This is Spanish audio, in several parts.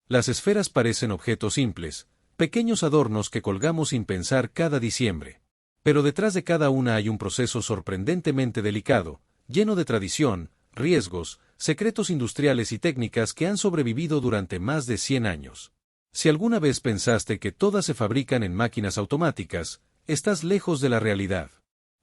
Las esferas parecen objetos simples, pequeños adornos que colgamos sin pensar cada diciembre. Pero detrás de cada una hay un proceso sorprendentemente delicado, lleno de tradición, riesgos, secretos industriales y técnicas que han sobrevivido durante más de 100 años. Si alguna vez pensaste que todas se fabrican en máquinas automáticas, estás lejos de la realidad.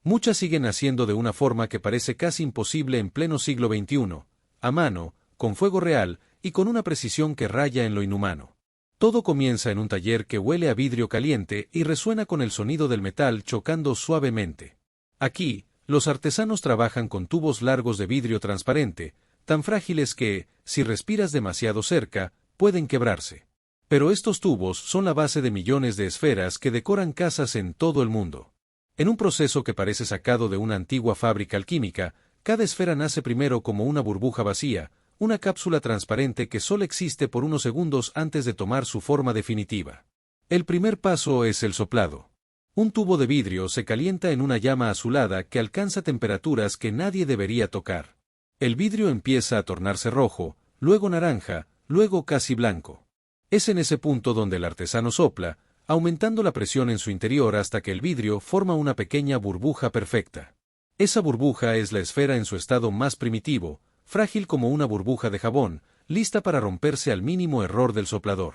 Muchas siguen haciendo de una forma que parece casi imposible en pleno siglo XXI, a mano, con fuego real y con una precisión que raya en lo inhumano. Todo comienza en un taller que huele a vidrio caliente y resuena con el sonido del metal chocando suavemente. Aquí, los artesanos trabajan con tubos largos de vidrio transparente, tan frágiles que, si respiras demasiado cerca, pueden quebrarse. Pero estos tubos son la base de millones de esferas que decoran casas en todo el mundo. En un proceso que parece sacado de una antigua fábrica alquímica, cada esfera nace primero como una burbuja vacía, una cápsula transparente que solo existe por unos segundos antes de tomar su forma definitiva. El primer paso es el soplado. Un tubo de vidrio se calienta en una llama azulada que alcanza temperaturas que nadie debería tocar. El vidrio empieza a tornarse rojo, luego naranja, luego casi blanco. Es en ese punto donde el artesano sopla, aumentando la presión en su interior hasta que el vidrio forma una pequeña burbuja perfecta. Esa burbuja es la esfera en su estado más primitivo, frágil como una burbuja de jabón, lista para romperse al mínimo error del soplador.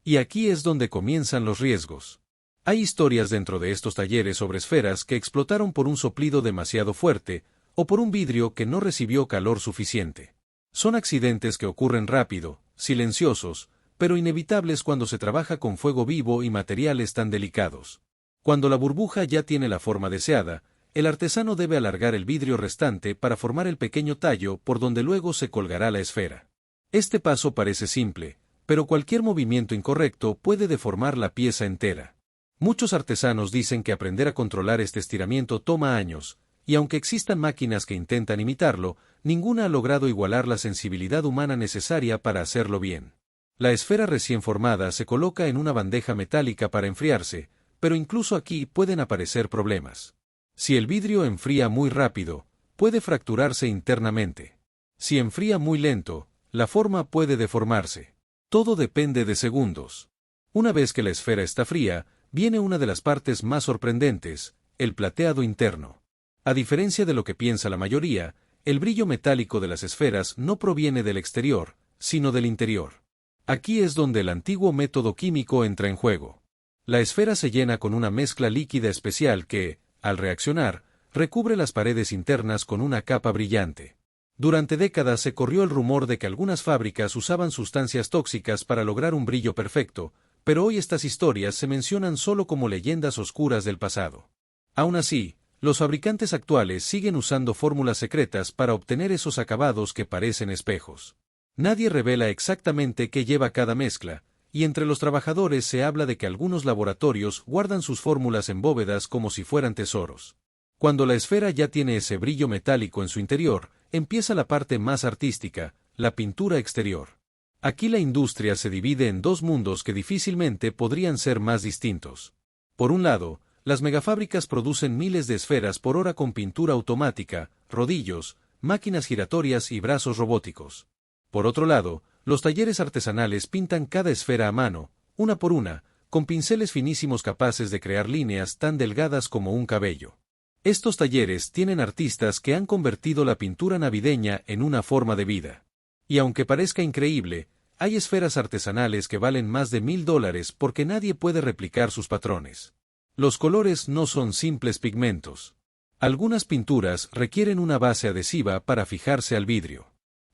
Y aquí es donde comienzan los riesgos. Hay historias dentro de estos talleres sobre esferas que explotaron por un soplido demasiado fuerte, o por un vidrio que no recibió calor suficiente. Son accidentes que ocurren rápido, silenciosos, pero inevitables cuando se trabaja con fuego vivo y materiales tan delicados. Cuando la burbuja ya tiene la forma deseada, el artesano debe alargar el vidrio restante para formar el pequeño tallo por donde luego se colgará la esfera. Este paso parece simple, pero cualquier movimiento incorrecto puede deformar la pieza entera. Muchos artesanos dicen que aprender a controlar este estiramiento toma años, y aunque existan máquinas que intentan imitarlo, ninguna ha logrado igualar la sensibilidad humana necesaria para hacerlo bien. La esfera recién formada se coloca en una bandeja metálica para enfriarse, pero incluso aquí pueden aparecer problemas. Si el vidrio enfría muy rápido, puede fracturarse internamente. Si enfría muy lento, la forma puede deformarse. Todo depende de segundos. Una vez que la esfera está fría, viene una de las partes más sorprendentes, el plateado interno. A diferencia de lo que piensa la mayoría, el brillo metálico de las esferas no proviene del exterior, sino del interior. Aquí es donde el antiguo método químico entra en juego. La esfera se llena con una mezcla líquida especial que, al reaccionar, recubre las paredes internas con una capa brillante. Durante décadas se corrió el rumor de que algunas fábricas usaban sustancias tóxicas para lograr un brillo perfecto, pero hoy estas historias se mencionan solo como leyendas oscuras del pasado. Aún así, los fabricantes actuales siguen usando fórmulas secretas para obtener esos acabados que parecen espejos. Nadie revela exactamente qué lleva cada mezcla, y entre los trabajadores se habla de que algunos laboratorios guardan sus fórmulas en bóvedas como si fueran tesoros. Cuando la esfera ya tiene ese brillo metálico en su interior, empieza la parte más artística, la pintura exterior. Aquí la industria se divide en dos mundos que difícilmente podrían ser más distintos. Por un lado, las megafábricas producen miles de esferas por hora con pintura automática, rodillos, máquinas giratorias y brazos robóticos. Por otro lado, los talleres artesanales pintan cada esfera a mano, una por una, con pinceles finísimos capaces de crear líneas tan delgadas como un cabello. Estos talleres tienen artistas que han convertido la pintura navideña en una forma de vida. Y aunque parezca increíble, hay esferas artesanales que valen más de $1000 porque nadie puede replicar sus patrones. Los colores no son simples pigmentos. Algunas pinturas requieren una base adhesiva para fijarse al vidrio.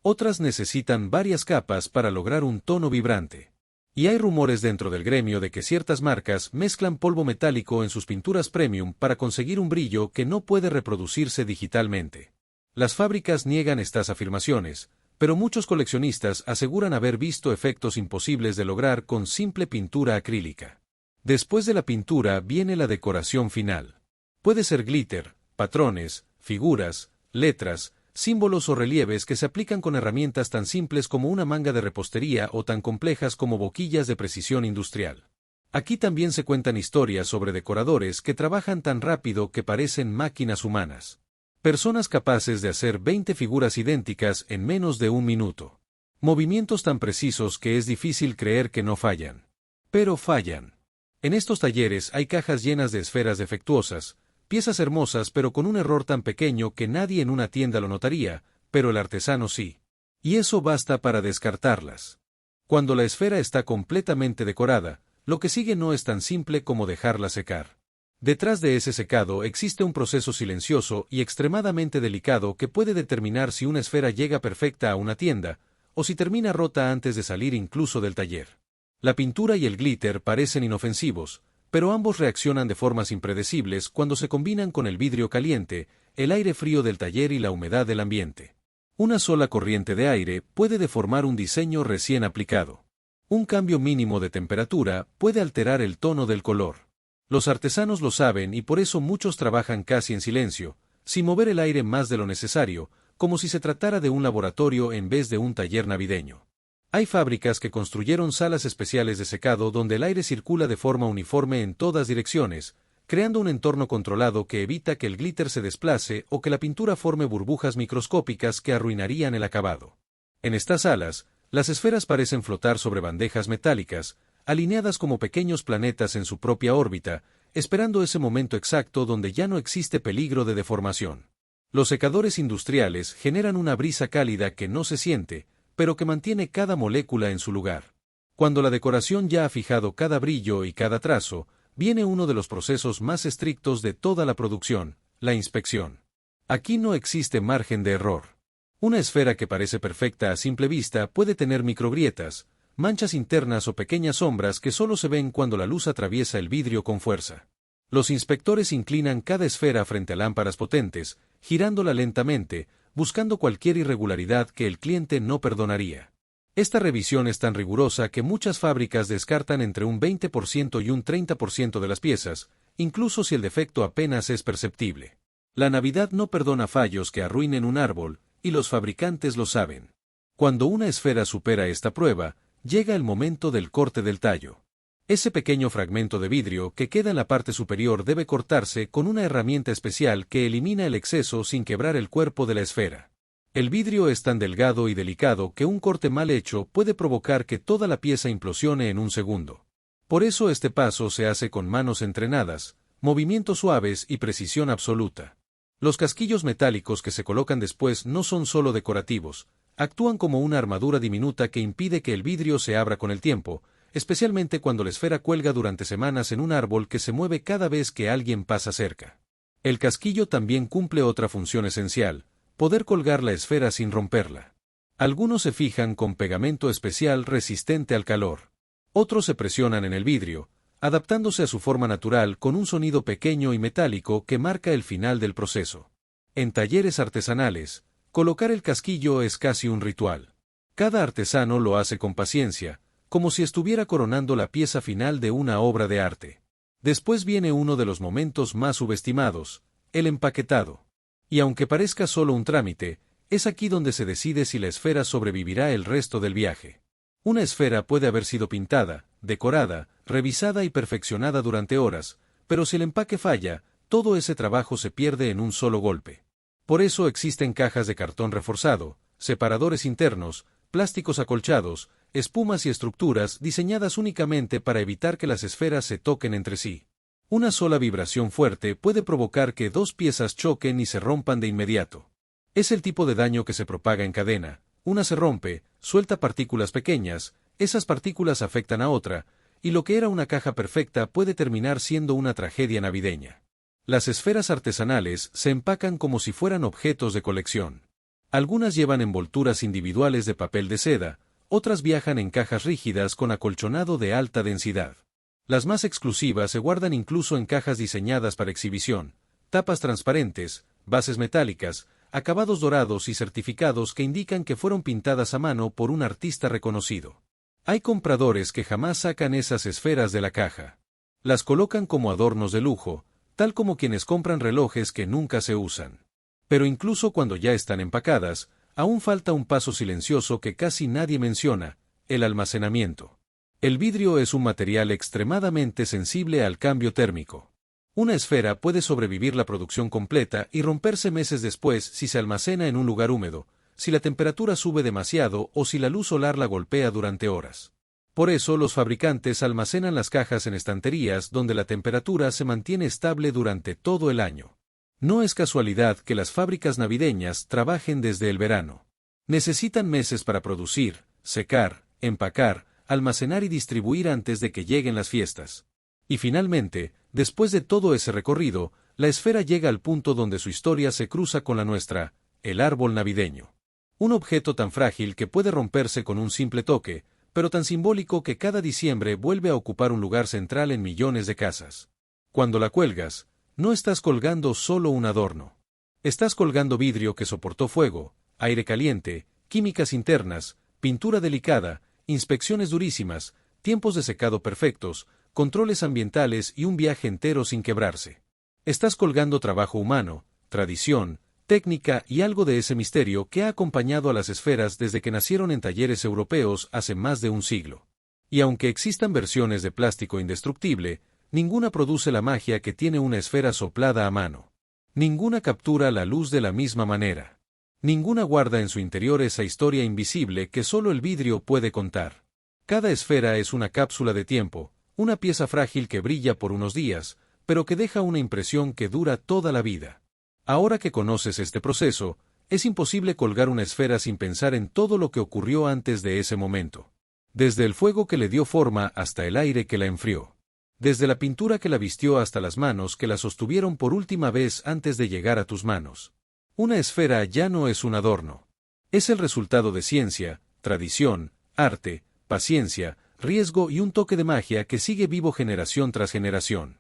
Otras necesitan varias capas para lograr un tono vibrante. Y hay rumores dentro del gremio de que ciertas marcas mezclan polvo metálico en sus pinturas premium para conseguir un brillo que no puede reproducirse digitalmente. Las fábricas niegan estas afirmaciones, pero muchos coleccionistas aseguran haber visto efectos imposibles de lograr con simple pintura acrílica. Después de la pintura viene la decoración final. Puede ser glitter, patrones, figuras, letras, símbolos o relieves que se aplican con herramientas tan simples como una manga de repostería o tan complejas como boquillas de precisión industrial. Aquí también se cuentan historias sobre decoradores que trabajan tan rápido que parecen máquinas humanas. Personas capaces de hacer 20 figuras idénticas en menos de un minuto. Movimientos tan precisos que es difícil creer que no fallan. Pero fallan. En estos talleres hay cajas llenas de esferas defectuosas, piezas hermosas pero con un error tan pequeño que nadie en una tienda lo notaría, pero el artesano sí. Y eso basta para descartarlas. Cuando la esfera está completamente decorada, lo que sigue no es tan simple como dejarla secar. Detrás de ese secado existe un proceso silencioso y extremadamente delicado que puede determinar si una esfera llega perfecta a una tienda, o si termina rota antes de salir incluso del taller. La pintura y el glitter parecen inofensivos, pero ambos reaccionan de formas impredecibles cuando se combinan con el vidrio caliente, el aire frío del taller y la humedad del ambiente. Una sola corriente de aire puede deformar un diseño recién aplicado. Un cambio mínimo de temperatura puede alterar el tono del color. Los artesanos lo saben y por eso muchos trabajan casi en silencio, sin mover el aire más de lo necesario, como si se tratara de un laboratorio en vez de un taller navideño. Hay fábricas que construyeron salas especiales de secado donde el aire circula de forma uniforme en todas direcciones, creando un entorno controlado que evita que el glitter se desplace o que la pintura forme burbujas microscópicas que arruinarían el acabado. En estas salas, las esferas parecen flotar sobre bandejas metálicas, alineadas como pequeños planetas en su propia órbita, esperando ese momento exacto donde ya no existe peligro de deformación. Los secadores industriales generan una brisa cálida que no se siente, pero que mantiene cada molécula en su lugar. Cuando la decoración ya ha fijado cada brillo y cada trazo, viene uno de los procesos más estrictos de toda la producción, la inspección. Aquí no existe margen de error. Una esfera que parece perfecta a simple vista puede tener microgrietas, manchas internas o pequeñas sombras que solo se ven cuando la luz atraviesa el vidrio con fuerza. Los inspectores inclinan cada esfera frente a lámparas potentes, girándola lentamente, buscando cualquier irregularidad que el cliente no perdonaría. Esta revisión es tan rigurosa que muchas fábricas descartan entre un 20% y un 30% de las piezas, incluso si el defecto apenas es perceptible. La Navidad no perdona fallos que arruinen un árbol, y los fabricantes lo saben. Cuando una esfera supera esta prueba, llega el momento del corte del tallo. Ese pequeño fragmento de vidrio que queda en la parte superior debe cortarse con una herramienta especial que elimina el exceso sin quebrar el cuerpo de la esfera. El vidrio es tan delgado y delicado que un corte mal hecho puede provocar que toda la pieza implosione en un segundo. Por eso este paso se hace con manos entrenadas, movimientos suaves y precisión absoluta. Los casquillos metálicos que se colocan después no son solo decorativos, actúan como una armadura diminuta que impide que el vidrio se abra con el tiempo, especialmente cuando la esfera cuelga durante semanas en un árbol que se mueve cada vez que alguien pasa cerca. El casquillo también cumple otra función esencial: poder colgar la esfera sin romperla. Algunos se fijan con pegamento especial resistente al calor. Otros se presionan en el vidrio, adaptándose a su forma natural con un sonido pequeño y metálico que marca el final del proceso. En talleres artesanales, colocar el casquillo es casi un ritual. Cada artesano lo hace con paciencia, como si estuviera coronando la pieza final de una obra de arte. Después viene uno de los momentos más subestimados: el empaquetado. Y aunque parezca solo un trámite, es aquí donde se decide si la esfera sobrevivirá el resto del viaje. Una esfera puede haber sido pintada, decorada, revisada y perfeccionada durante horas, pero si el empaque falla, todo ese trabajo se pierde en un solo golpe. Por eso existen cajas de cartón reforzado, separadores internos, plásticos acolchados, espumas y estructuras diseñadas únicamente para evitar que las esferas se toquen entre sí. Una sola vibración fuerte puede provocar que dos piezas choquen y se rompan de inmediato. Es el tipo de daño que se propaga en cadena: una se rompe, suelta partículas pequeñas, esas partículas afectan a otra, y lo que era una caja perfecta puede terminar siendo una tragedia navideña. Las esferas artesanales se empacan como si fueran objetos de colección. Algunas llevan envolturas individuales de papel de seda, otras viajan en cajas rígidas con acolchonado de alta densidad. Las más exclusivas se guardan incluso en cajas diseñadas para exhibición, tapas transparentes, bases metálicas, acabados dorados y certificados que indican que fueron pintadas a mano por un artista reconocido. Hay compradores que jamás sacan esas esferas de la caja. Las colocan como adornos de lujo, tal como quienes compran relojes que nunca se usan. Pero incluso cuando ya están empacadas, aún falta un paso silencioso que casi nadie menciona: el almacenamiento. El vidrio es un material extremadamente sensible al cambio térmico. Una esfera puede sobrevivir la producción completa y romperse meses después si se almacena en un lugar húmedo, si la temperatura sube demasiado o si la luz solar la golpea durante horas. Por eso los fabricantes almacenan las cajas en estanterías donde la temperatura se mantiene estable durante todo el año. No es casualidad que las fábricas navideñas trabajen desde el verano. Necesitan meses para producir, secar, empacar, almacenar y distribuir antes de que lleguen las fiestas. Y finalmente, después de todo ese recorrido, la esfera llega al punto donde su historia se cruza con la nuestra, el árbol navideño. Un objeto tan frágil que puede romperse con un simple toque, pero tan simbólico que cada diciembre vuelve a ocupar un lugar central en millones de casas. Cuando la cuelgas, no estás colgando solo un adorno. Estás colgando vidrio que soportó fuego, aire caliente, químicas internas, pintura delicada, inspecciones durísimas, tiempos de secado perfectos, controles ambientales y un viaje entero sin quebrarse. Estás colgando trabajo humano, tradición, técnica y algo de ese misterio que ha acompañado a las esferas desde que nacieron en talleres europeos hace más de un siglo. Y aunque existan versiones de plástico indestructible, ninguna produce la magia que tiene una esfera soplada a mano. Ninguna captura la luz de la misma manera. Ninguna guarda en su interior esa historia invisible que solo el vidrio puede contar. Cada esfera es una cápsula de tiempo, una pieza frágil que brilla por unos días, pero que deja una impresión que dura toda la vida. Ahora que conoces este proceso, es imposible colgar una esfera sin pensar en todo lo que ocurrió antes de ese momento. Desde el fuego que le dio forma hasta el aire que la enfrió. Desde la pintura que la vistió hasta las manos que la sostuvieron por última vez antes de llegar a tus manos. Una esfera ya no es un adorno. Es el resultado de ciencia, tradición, arte, paciencia, riesgo y un toque de magia que sigue vivo generación tras generación.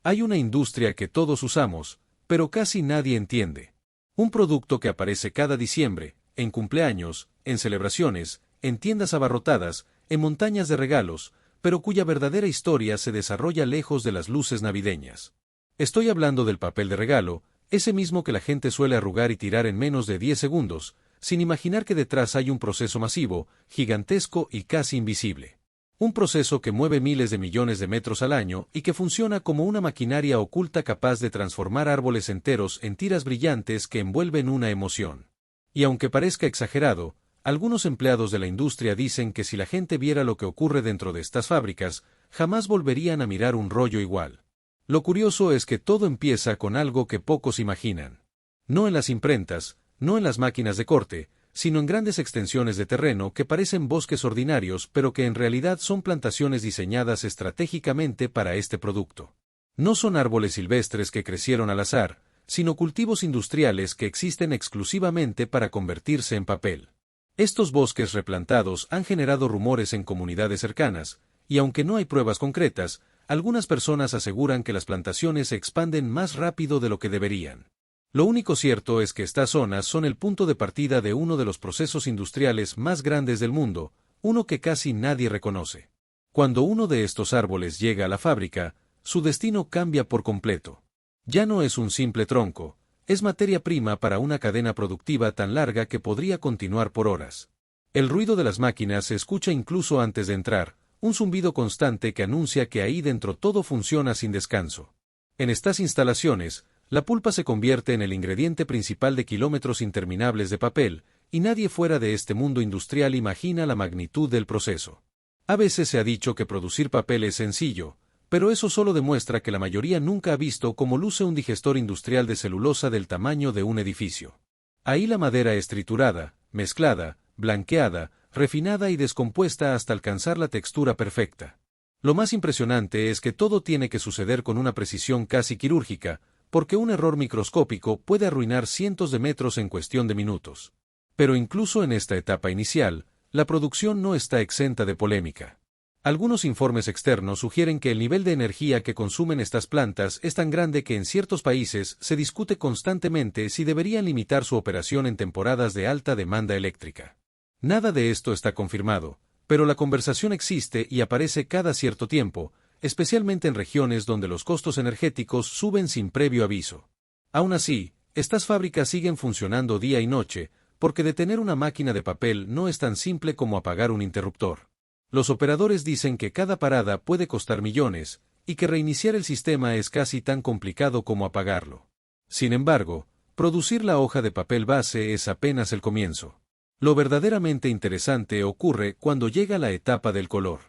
Hay una industria que todos usamos, pero casi nadie entiende. Un producto que aparece cada diciembre, en cumpleaños, en celebraciones, en tiendas abarrotadas, en montañas de regalos, pero cuya verdadera historia se desarrolla lejos de las luces navideñas. Estoy hablando del papel de regalo, ese mismo que la gente suele arrugar y tirar en menos de 10 segundos, sin imaginar que detrás hay un proceso masivo, gigantesco y casi invisible. Un proceso que mueve miles de millones de metros al año y que funciona como una maquinaria oculta capaz de transformar árboles enteros en tiras brillantes que envuelven una emoción. Y aunque parezca exagerado, algunos empleados de la industria dicen que si la gente viera lo que ocurre dentro de estas fábricas, jamás volverían a mirar un rollo igual. Lo curioso es que todo empieza con algo que pocos imaginan. No en las imprentas, no en las máquinas de corte, sino en grandes extensiones de terreno que parecen bosques ordinarios pero que en realidad son plantaciones diseñadas estratégicamente para este producto. No son árboles silvestres que crecieron al azar, sino cultivos industriales que existen exclusivamente para convertirse en papel. Estos bosques replantados han generado rumores en comunidades cercanas, y aunque no hay pruebas concretas, algunas personas aseguran que las plantaciones se expanden más rápido de lo que deberían. Lo único cierto es que estas zonas son el punto de partida de uno de los procesos industriales más grandes del mundo, uno que casi nadie reconoce. Cuando uno de estos árboles llega a la fábrica, su destino cambia por completo. Ya no es un simple tronco, es materia prima para una cadena productiva tan larga que podría continuar por horas. El ruido de las máquinas se escucha incluso antes de entrar, un zumbido constante que anuncia que ahí dentro todo funciona sin descanso. En estas instalaciones, la pulpa se convierte en el ingrediente principal de kilómetros interminables de papel, y nadie fuera de este mundo industrial imagina la magnitud del proceso. A veces se ha dicho que producir papel es sencillo, pero eso solo demuestra que la mayoría nunca ha visto cómo luce un digestor industrial de celulosa del tamaño de un edificio. Ahí la madera es triturada, mezclada, blanqueada, refinada y descompuesta hasta alcanzar la textura perfecta. Lo más impresionante es que todo tiene que suceder con una precisión casi quirúrgica, porque un error microscópico puede arruinar cientos de metros en cuestión de minutos. Pero incluso en esta etapa inicial, la producción no está exenta de polémica. Algunos informes externos sugieren que el nivel de energía que consumen estas plantas es tan grande que en ciertos países se discute constantemente si deberían limitar su operación en temporadas de alta demanda eléctrica. Nada de esto está confirmado, pero la conversación existe y aparece cada cierto tiempo, especialmente en regiones donde los costos energéticos suben sin previo aviso. Aún así, estas fábricas siguen funcionando día y noche, porque detener una máquina de papel no es tan simple como apagar un interruptor. Los operadores dicen que cada parada puede costar millones, y que reiniciar el sistema es casi tan complicado como apagarlo. Sin embargo, producir la hoja de papel base es apenas el comienzo. Lo verdaderamente interesante ocurre cuando llega la etapa del color.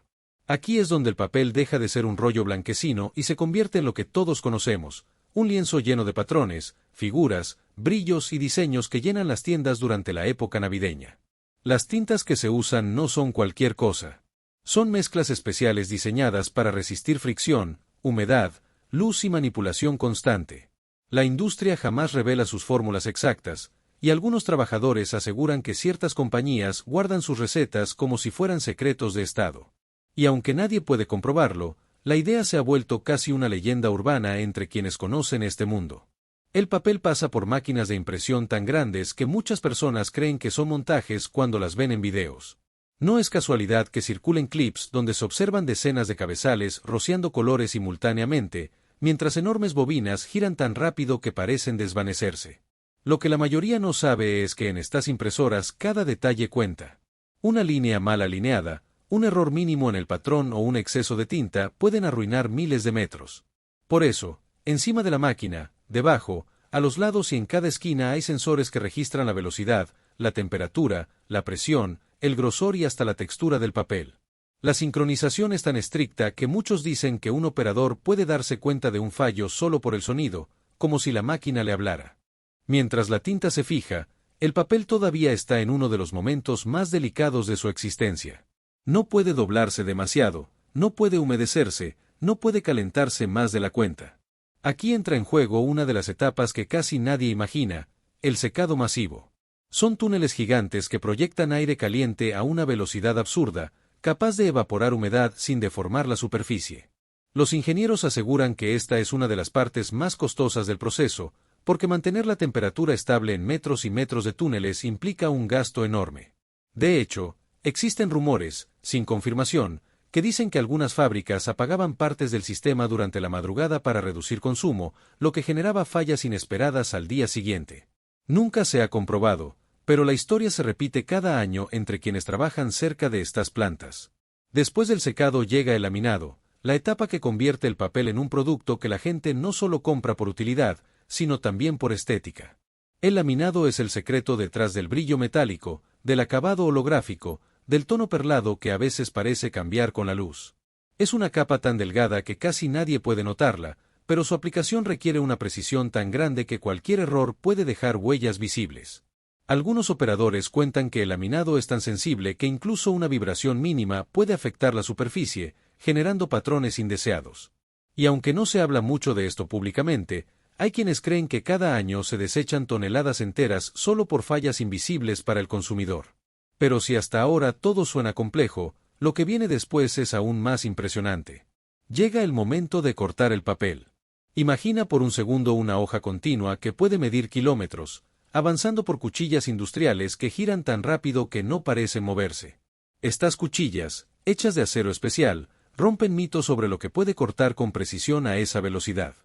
Aquí es donde el papel deja de ser un rollo blanquecino y se convierte en lo que todos conocemos, un lienzo lleno de patrones, figuras, brillos y diseños que llenan las tiendas durante la época navideña. Las tintas que se usan no son cualquier cosa. Son mezclas especiales diseñadas para resistir fricción, humedad, luz y manipulación constante. La industria jamás revela sus fórmulas exactas, y algunos trabajadores aseguran que ciertas compañías guardan sus recetas como si fueran secretos de Estado. Y aunque nadie puede comprobarlo, la idea se ha vuelto casi una leyenda urbana entre quienes conocen este mundo. El papel pasa por máquinas de impresión tan grandes que muchas personas creen que son montajes cuando las ven en videos. No es casualidad que circulen clips donde se observan decenas de cabezales rociando colores simultáneamente, mientras enormes bobinas giran tan rápido que parecen desvanecerse. Lo que la mayoría no sabe es que en estas impresoras cada detalle cuenta. Una línea mal alineada, un error mínimo en el patrón o un exceso de tinta pueden arruinar miles de metros. Por eso, encima de la máquina, debajo, a los lados y en cada esquina hay sensores que registran la velocidad, la temperatura, la presión, el grosor y hasta la textura del papel. La sincronización es tan estricta que muchos dicen que un operador puede darse cuenta de un fallo solo por el sonido, como si la máquina le hablara. Mientras la tinta se fija, el papel todavía está en uno de los momentos más delicados de su existencia. No puede doblarse demasiado, no puede humedecerse, no puede calentarse más de la cuenta. Aquí entra en juego una de las etapas que casi nadie imagina, el secado masivo. Son túneles gigantes que proyectan aire caliente a una velocidad absurda, capaz de evaporar humedad sin deformar la superficie. Los ingenieros aseguran que esta es una de las partes más costosas del proceso, porque mantener la temperatura estable en metros y metros de túneles implica un gasto enorme. De hecho, existen rumores, sin confirmación, que dicen que algunas fábricas apagaban partes del sistema durante la madrugada para reducir consumo, lo que generaba fallas inesperadas al día siguiente. Nunca se ha comprobado, pero la historia se repite cada año entre quienes trabajan cerca de estas plantas. Después del secado llega el laminado, la etapa que convierte el papel en un producto que la gente no solo compra por utilidad, sino también por estética. El laminado es el secreto detrás del brillo metálico, del acabado holográfico, del tono perlado que a veces parece cambiar con la luz. Es una capa tan delgada que casi nadie puede notarla, pero su aplicación requiere una precisión tan grande que cualquier error puede dejar huellas visibles. Algunos operadores cuentan que el laminado es tan sensible que incluso una vibración mínima puede afectar la superficie, generando patrones indeseados. Y aunque no se habla mucho de esto públicamente, hay quienes creen que cada año se desechan toneladas enteras solo por fallas invisibles para el consumidor. Pero si hasta ahora todo suena complejo, lo que viene después es aún más impresionante. Llega el momento de cortar el papel. Imagina por un segundo una hoja continua que puede medir kilómetros, avanzando por cuchillas industriales que giran tan rápido que no parecen moverse. Estas cuchillas, hechas de acero especial, rompen mitos sobre lo que puede cortar con precisión a esa velocidad.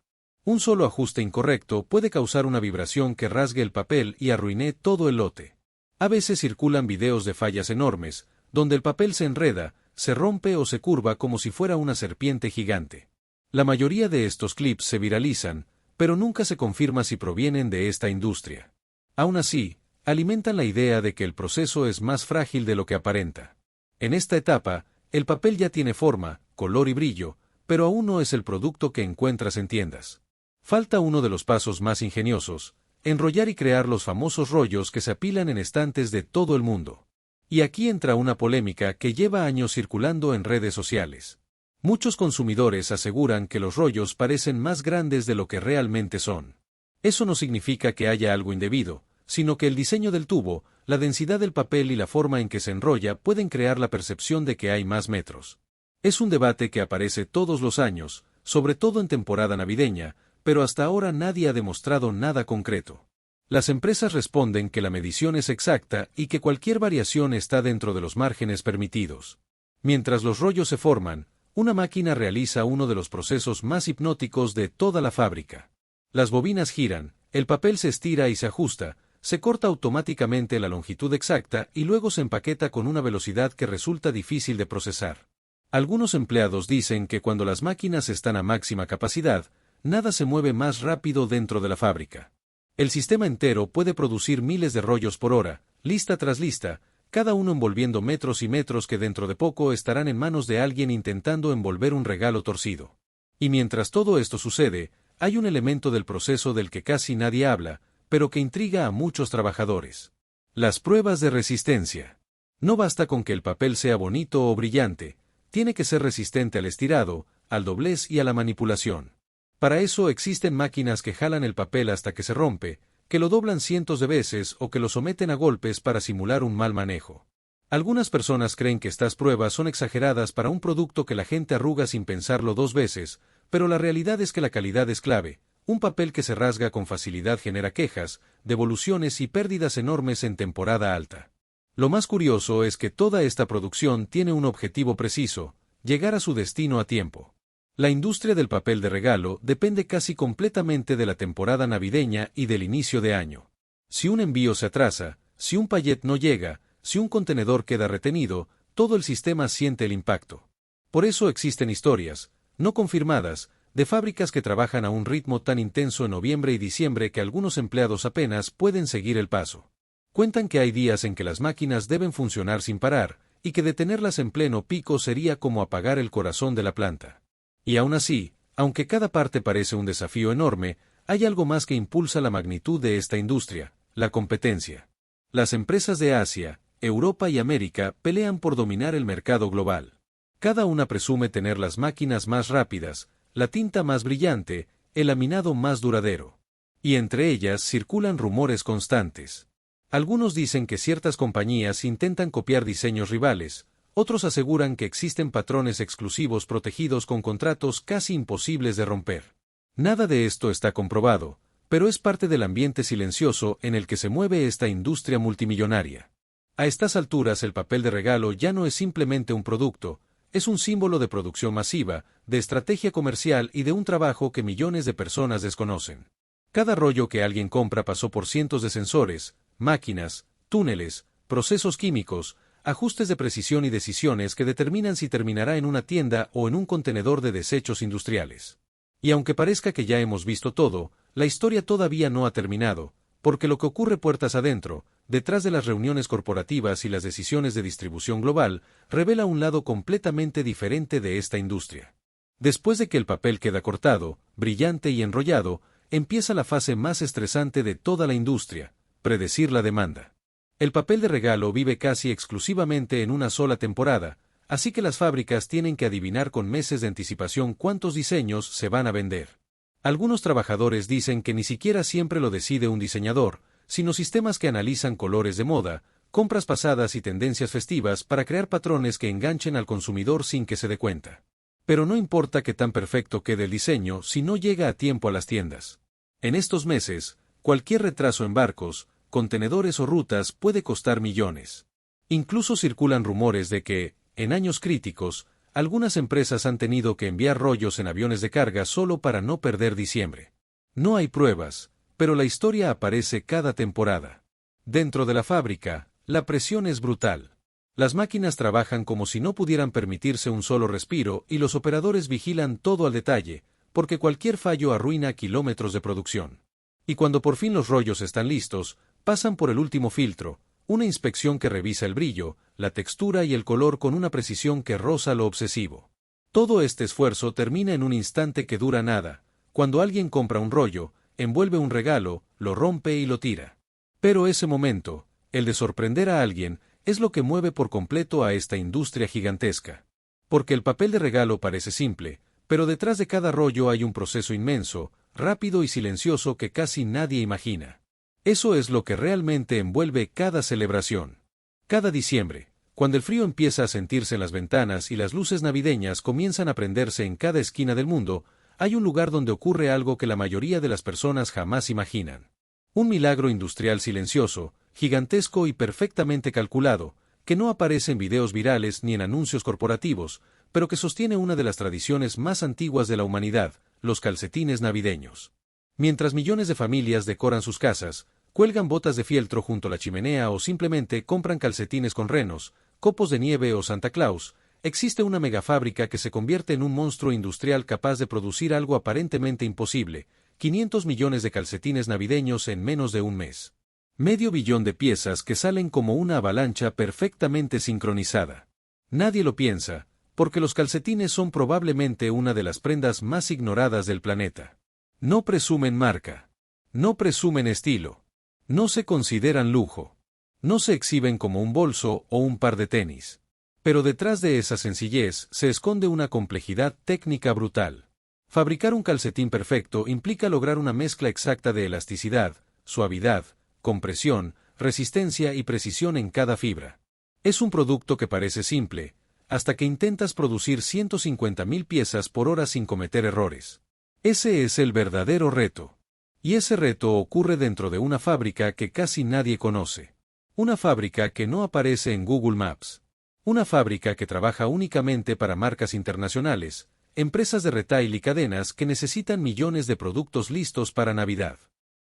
Un solo ajuste incorrecto puede causar una vibración que rasgue el papel y arruine todo el lote. A veces circulan videos de fallas enormes, donde el papel se enreda, se rompe o se curva como si fuera una serpiente gigante. La mayoría de estos clips se viralizan, pero nunca se confirma si provienen de esta industria. Aún así, alimentan la idea de que el proceso es más frágil de lo que aparenta. En esta etapa, el papel ya tiene forma, color y brillo, pero aún no es el producto que encuentras en tiendas. Falta uno de los pasos más ingeniosos, enrollar y crear los famosos rollos que se apilan en estantes de todo el mundo. Y aquí entra una polémica que lleva años circulando en redes sociales. Muchos consumidores aseguran que los rollos parecen más grandes de lo que realmente son. Eso no significa que haya algo indebido, sino que el diseño del tubo, la densidad del papel y la forma en que se enrolla pueden crear la percepción de que hay más metros. Es un debate que aparece todos los años, sobre todo en temporada navideña, pero hasta ahora nadie ha demostrado nada concreto. Las empresas responden que la medición es exacta y que cualquier variación está dentro de los márgenes permitidos. Mientras los rollos se forman, una máquina realiza uno de los procesos más hipnóticos de toda la fábrica. Las bobinas giran, el papel se estira y se ajusta, se corta automáticamente la longitud exacta y luego se empaqueta con una velocidad que resulta difícil de procesar. Algunos empleados dicen que cuando las máquinas están a máxima capacidad, nada se mueve más rápido dentro de la fábrica. El sistema entero puede producir miles de rollos por hora, lista tras lista, cada uno envolviendo metros y metros que dentro de poco estarán en manos de alguien intentando envolver un regalo torcido. Y mientras todo esto sucede, hay un elemento del proceso del que casi nadie habla, pero que intriga a muchos trabajadores. Las pruebas de resistencia. No basta con que el papel sea bonito o brillante, tiene que ser resistente al estirado, al doblez y a la manipulación. Para eso existen máquinas que jalan el papel hasta que se rompe, que lo doblan cientos de veces o que lo someten a golpes para simular un mal manejo. Algunas personas creen que estas pruebas son exageradas para un producto que la gente arruga sin pensarlo dos veces, pero la realidad es que la calidad es clave. Un papel que se rasga con facilidad genera quejas, devoluciones y pérdidas enormes en temporada alta. Lo más curioso es que toda esta producción tiene un objetivo preciso: llegar a su destino a tiempo. La industria del papel de regalo depende casi completamente de la temporada navideña y del inicio de año. Si un envío se atrasa, si un paquete no llega, si un contenedor queda retenido, todo el sistema siente el impacto. Por eso existen historias, no confirmadas, de fábricas que trabajan a un ritmo tan intenso en noviembre y diciembre que algunos empleados apenas pueden seguir el paso. Cuentan que hay días en que las máquinas deben funcionar sin parar, y que detenerlas en pleno pico sería como apagar el corazón de la planta. Y aún así, aunque cada parte parece un desafío enorme, hay algo más que impulsa la magnitud de esta industria: la competencia. Las empresas de Asia, Europa y América pelean por dominar el mercado global. Cada una presume tener las máquinas más rápidas, la tinta más brillante, el laminado más duradero. Y entre ellas circulan rumores constantes. Algunos dicen que ciertas compañías intentan copiar diseños rivales, otros aseguran que existen patrones exclusivos protegidos con contratos casi imposibles de romper. Nada de esto está comprobado, pero es parte del ambiente silencioso en el que se mueve esta industria multimillonaria. A estas alturas el papel de regalo ya no es simplemente un producto, es un símbolo de producción masiva, de estrategia comercial y de un trabajo que millones de personas desconocen. Cada rollo que alguien compra pasó por cientos de sensores, máquinas, túneles, procesos químicos, ajustes de precisión y decisiones que determinan si terminará en una tienda o en un contenedor de desechos industriales. Y aunque parezca que ya hemos visto todo, la historia todavía no ha terminado, porque lo que ocurre puertas adentro, detrás de las reuniones corporativas y las decisiones de distribución global, revela un lado completamente diferente de esta industria. Después de que el papel queda cortado, brillante y enrollado, empieza la fase más estresante de toda la industria: predecir la demanda. El papel de regalo vive casi exclusivamente en una sola temporada, así que las fábricas tienen que adivinar con meses de anticipación cuántos diseños se van a vender. Algunos trabajadores dicen que ni siquiera siempre lo decide un diseñador, sino sistemas que analizan colores de moda, compras pasadas y tendencias festivas para crear patrones que enganchen al consumidor sin que se dé cuenta. Pero no importa qué tan perfecto quede el diseño si no llega a tiempo a las tiendas. En estos meses, cualquier retraso en barcos, contenedores o rutas puede costar millones. Incluso circulan rumores de que, en años críticos, algunas empresas han tenido que enviar rollos en aviones de carga solo para no perder diciembre. No hay pruebas, pero la historia aparece cada temporada. Dentro de la fábrica, la presión es brutal. Las máquinas trabajan como si no pudieran permitirse un solo respiro y los operadores vigilan todo al detalle, porque cualquier fallo arruina kilómetros de producción. Y cuando por fin los rollos están listos, pasan por el último filtro, una inspección que revisa el brillo, la textura y el color con una precisión que roza lo obsesivo. Todo este esfuerzo termina en un instante que dura nada: cuando alguien compra un rollo, envuelve un regalo, lo rompe y lo tira. Pero ese momento, el de sorprender a alguien, es lo que mueve por completo a esta industria gigantesca. Porque el papel de regalo parece simple, pero detrás de cada rollo hay un proceso inmenso, rápido y silencioso que casi nadie imagina. Eso es lo que realmente envuelve cada celebración. Cada diciembre, cuando el frío empieza a sentirse en las ventanas y las luces navideñas comienzan a prenderse en cada esquina del mundo, hay un lugar donde ocurre algo que la mayoría de las personas jamás imaginan. Un milagro industrial silencioso, gigantesco y perfectamente calculado, que no aparece en videos virales ni en anuncios corporativos, pero que sostiene una de las tradiciones más antiguas de la humanidad: los calcetines navideños. Mientras millones de familias decoran sus casas, cuelgan botas de fieltro junto a la chimenea o simplemente compran calcetines con renos, copos de nieve o Santa Claus, existe una megafábrica que se convierte en un monstruo industrial capaz de producir algo aparentemente imposible: 500 millones de calcetines navideños en menos de un mes. Medio billón de piezas que salen como una avalancha perfectamente sincronizada. Nadie lo piensa, porque los calcetines son probablemente una de las prendas más ignoradas del planeta. No presumen marca. No presumen estilo. No se consideran lujo. No se exhiben como un bolso o un par de tenis. Pero detrás de esa sencillez se esconde una complejidad técnica brutal. Fabricar un calcetín perfecto implica lograr una mezcla exacta de elasticidad, suavidad, compresión, resistencia y precisión en cada fibra. Es un producto que parece simple, hasta que intentas producir 150.000 piezas por hora sin cometer errores. Ese es el verdadero reto. Y ese reto ocurre dentro de una fábrica que casi nadie conoce. Una fábrica que no aparece en Google Maps. Una fábrica que trabaja únicamente para marcas internacionales, empresas de retail y cadenas que necesitan millones de productos listos para Navidad.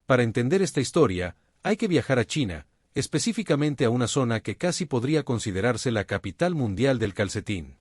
Para entender esta historia, hay que viajar a China, específicamente a una zona que casi podría considerarse la capital mundial del calcetín.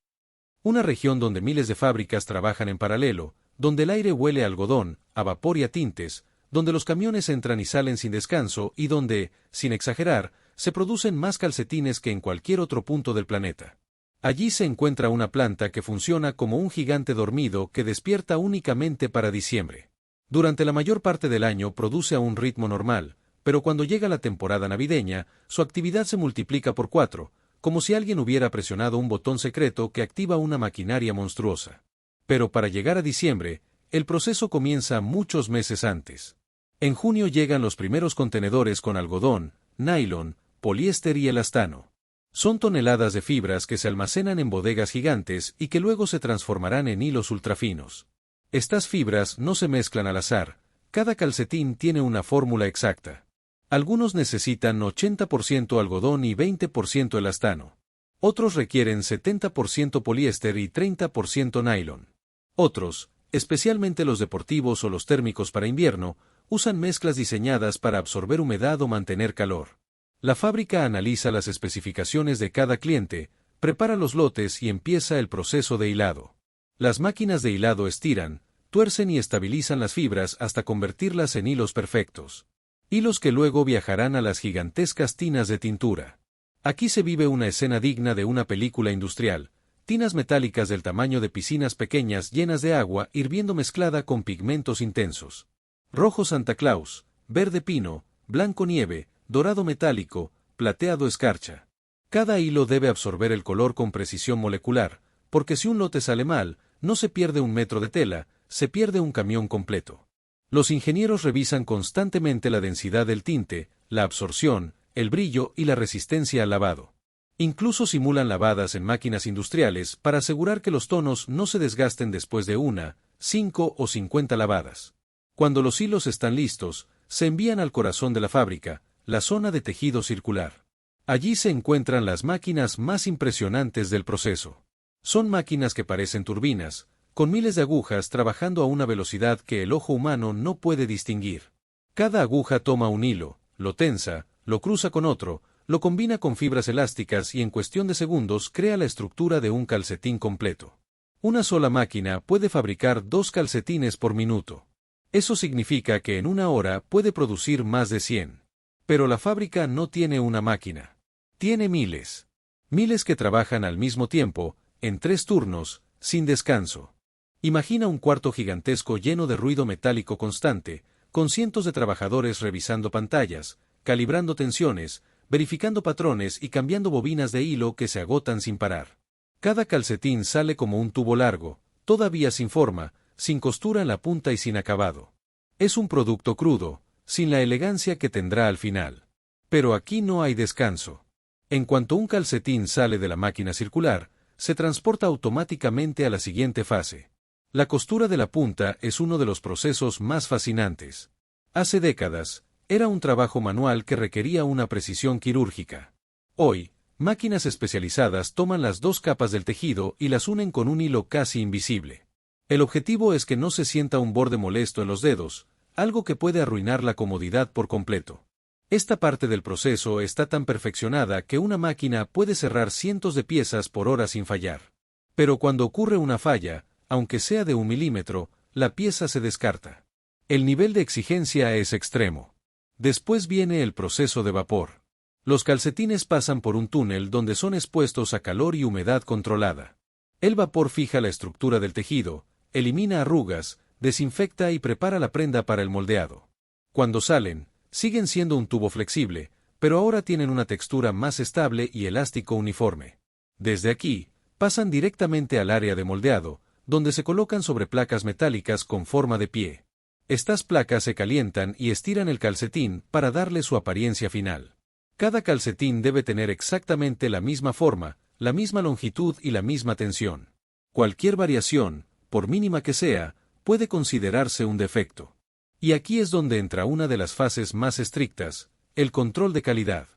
Una región donde miles de fábricas trabajan en paralelo, donde el aire huele a algodón, a vapor y a tintes, donde los camiones entran y salen sin descanso y donde, sin exagerar, se producen más calcetines que en cualquier otro punto del planeta. Allí se encuentra una planta que funciona como un gigante dormido que despierta únicamente para diciembre. Durante la mayor parte del año produce a un ritmo normal, pero cuando llega la temporada navideña, su actividad se multiplica por 4, como si alguien hubiera presionado un botón secreto que activa una maquinaria monstruosa. Pero para llegar a diciembre, el proceso comienza muchos meses antes. En junio llegan los primeros contenedores con algodón, nylon, poliéster y elastano. Son toneladas de fibras que se almacenan en bodegas gigantes y que luego se transformarán en hilos ultrafinos. Estas fibras no se mezclan al azar, cada calcetín tiene una fórmula exacta. Algunos necesitan 80% algodón y 20% elastano. Otros requieren 70% poliéster y 30% nylon. Otros, especialmente los deportivos o los térmicos para invierno, usan mezclas diseñadas para absorber humedad o mantener calor. La fábrica analiza las especificaciones de cada cliente, prepara los lotes y empieza el proceso de hilado. Las máquinas de hilado estiran, tuercen y estabilizan las fibras hasta convertirlas en hilos perfectos. Hilos que luego viajarán a las gigantescas tinas de tintura. Aquí se vive una escena digna de una película industrial, tinas metálicas del tamaño de piscinas pequeñas llenas de agua hirviendo mezclada con pigmentos intensos. Rojo Santa Claus, verde pino, blanco nieve, dorado metálico, plateado escarcha. Cada hilo debe absorber el color con precisión molecular, porque si un lote sale mal, no se pierde un metro de tela, se pierde un camión completo. Los ingenieros revisan constantemente la densidad del tinte, la absorción, el brillo y la resistencia al lavado. Incluso simulan lavadas en máquinas industriales para asegurar que los tonos no se desgasten después de 1, 5 o 50 lavadas. Cuando los hilos están listos, se envían al corazón de la fábrica, la zona de tejido circular. Allí se encuentran las máquinas más impresionantes del proceso. Son máquinas que parecen turbinas, con miles de agujas trabajando a una velocidad que el ojo humano no puede distinguir. Cada aguja toma un hilo, lo tensa, lo cruza con otro, lo combina con fibras elásticas y en cuestión de segundos crea la estructura de un calcetín completo. Una sola máquina puede fabricar 2 calcetines por minuto. Eso significa que en una hora puede producir más de 100. Pero la fábrica no tiene una máquina. Tiene miles. Miles que trabajan al mismo tiempo, en 3 turnos, sin descanso. Imagina un cuarto gigantesco lleno de ruido metálico constante, con cientos de trabajadores revisando pantallas, calibrando tensiones, verificando patrones y cambiando bobinas de hilo que se agotan sin parar. Cada calcetín sale como un tubo largo, todavía sin forma, sin costura en la punta y sin acabado. Es un producto crudo, sin la elegancia que tendrá al final. Pero aquí no hay descanso. En cuanto un calcetín sale de la máquina circular, se transporta automáticamente a la siguiente fase. La costura de la punta es uno de los procesos más fascinantes. Hace décadas, era un trabajo manual que requería una precisión quirúrgica. Hoy, máquinas especializadas toman las 2 capas del tejido y las unen con un hilo casi invisible. El objetivo es que no se sienta un borde molesto en los dedos, algo que puede arruinar la comodidad por completo. Esta parte del proceso está tan perfeccionada que una máquina puede cerrar cientos de piezas por hora sin fallar. Pero cuando ocurre una falla, aunque sea de 1 milímetro, la pieza se descarta. El nivel de exigencia es extremo. Después viene el proceso de vapor. Los calcetines pasan por un túnel donde son expuestos a calor y humedad controlada. El vapor fija la estructura del tejido, elimina arrugas, desinfecta y prepara la prenda para el moldeado. Cuando salen, siguen siendo un tubo flexible, pero ahora tienen una textura más estable y elástico uniforme. Desde aquí, pasan directamente al área de moldeado, donde se colocan sobre placas metálicas con forma de pie. Estas placas se calientan y estiran el calcetín para darle su apariencia final. Cada calcetín debe tener exactamente la misma forma, la misma longitud y la misma tensión. Cualquier variación, por mínima que sea, puede considerarse un defecto. Y aquí es donde entra una de las fases más estrictas, el control de calidad.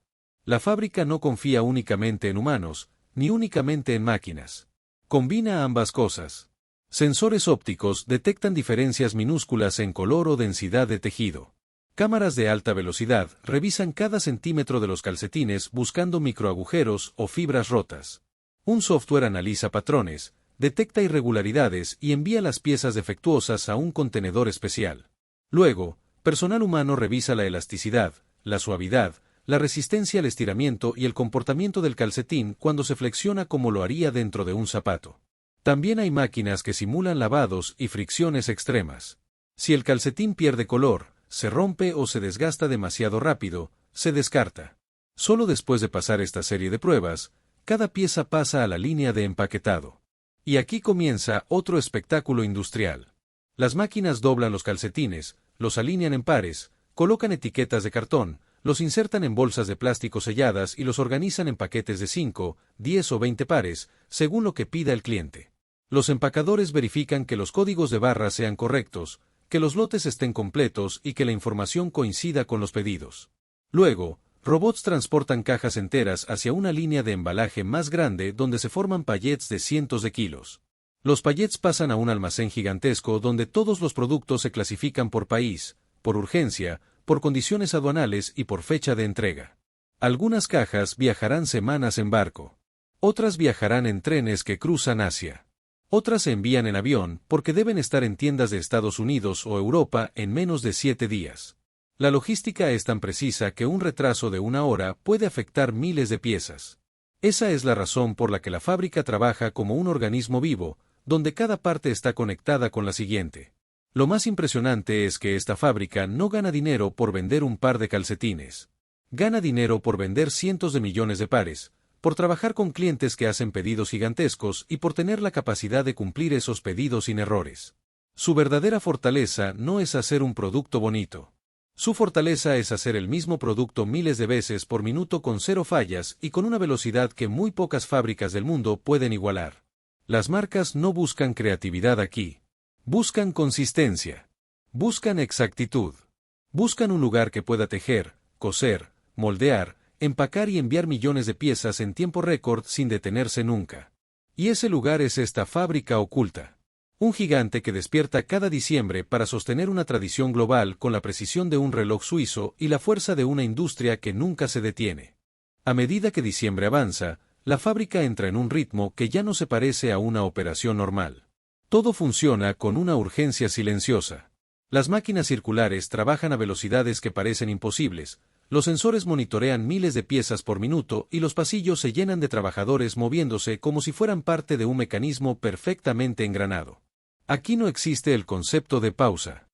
La fábrica no confía únicamente en humanos, ni únicamente en máquinas. Combina ambas cosas. Sensores ópticos detectan diferencias minúsculas en color o densidad de tejido. Cámaras de alta velocidad revisan cada centímetro de los calcetines buscando microagujeros o fibras rotas. Un software analiza patrones, detecta irregularidades y envía las piezas defectuosas a un contenedor especial. Luego, personal humano revisa la elasticidad, la suavidad, la resistencia al estiramiento y el comportamiento del calcetín cuando se flexiona como lo haría dentro de un zapato. También hay máquinas que simulan lavados y fricciones extremas. Si el calcetín pierde color, se rompe o se desgasta demasiado rápido, se descarta. Solo después de pasar esta serie de pruebas, cada pieza pasa a la línea de empaquetado. Y aquí comienza otro espectáculo industrial. Las máquinas doblan los calcetines, los alinean en pares, colocan etiquetas de cartón, los insertan en bolsas de plástico selladas y los organizan en paquetes de 5, 10 o 20 pares, según lo que pida el cliente. Los empacadores verifican que los códigos de barras sean correctos, que los lotes estén completos y que la información coincida con los pedidos. Luego, robots transportan cajas enteras hacia una línea de embalaje más grande donde se forman pallets de cientos de kilos. Los pallets pasan a un almacén gigantesco donde todos los productos se clasifican por país, por urgencia, por condiciones aduanales y por fecha de entrega. Algunas cajas viajarán semanas en barco. Otras viajarán en trenes que cruzan Asia. Otras se envían en avión porque deben estar en tiendas de Estados Unidos o Europa en menos de 7 días. La logística es tan precisa que un retraso de 1 hora puede afectar miles de piezas. Esa es la razón por la que la fábrica trabaja como un organismo vivo, donde cada parte está conectada con la siguiente. Lo más impresionante es que esta fábrica no gana dinero por vender un par de calcetines. Gana dinero por vender cientos de millones de pares, por trabajar con clientes que hacen pedidos gigantescos y por tener la capacidad de cumplir esos pedidos sin errores. Su verdadera fortaleza no es hacer un producto bonito. Su fortaleza es hacer el mismo producto miles de veces por minuto con 0 fallas y con una velocidad que muy pocas fábricas del mundo pueden igualar. Las marcas no buscan creatividad aquí. Buscan consistencia. Buscan exactitud. Buscan un lugar que pueda tejer, coser, moldear, empacar y enviar millones de piezas en tiempo récord sin detenerse nunca. Y ese lugar es esta fábrica oculta. Un gigante que despierta cada diciembre para sostener una tradición global con la precisión de un reloj suizo y la fuerza de una industria que nunca se detiene. A medida que diciembre avanza, la fábrica entra en un ritmo que ya no se parece a una operación normal. Todo funciona con una urgencia silenciosa. Las máquinas circulares trabajan a velocidades que parecen imposibles, los sensores monitorean miles de piezas por minuto y los pasillos se llenan de trabajadores moviéndose como si fueran parte de un mecanismo perfectamente engranado. Aquí no existe el concepto de pausa.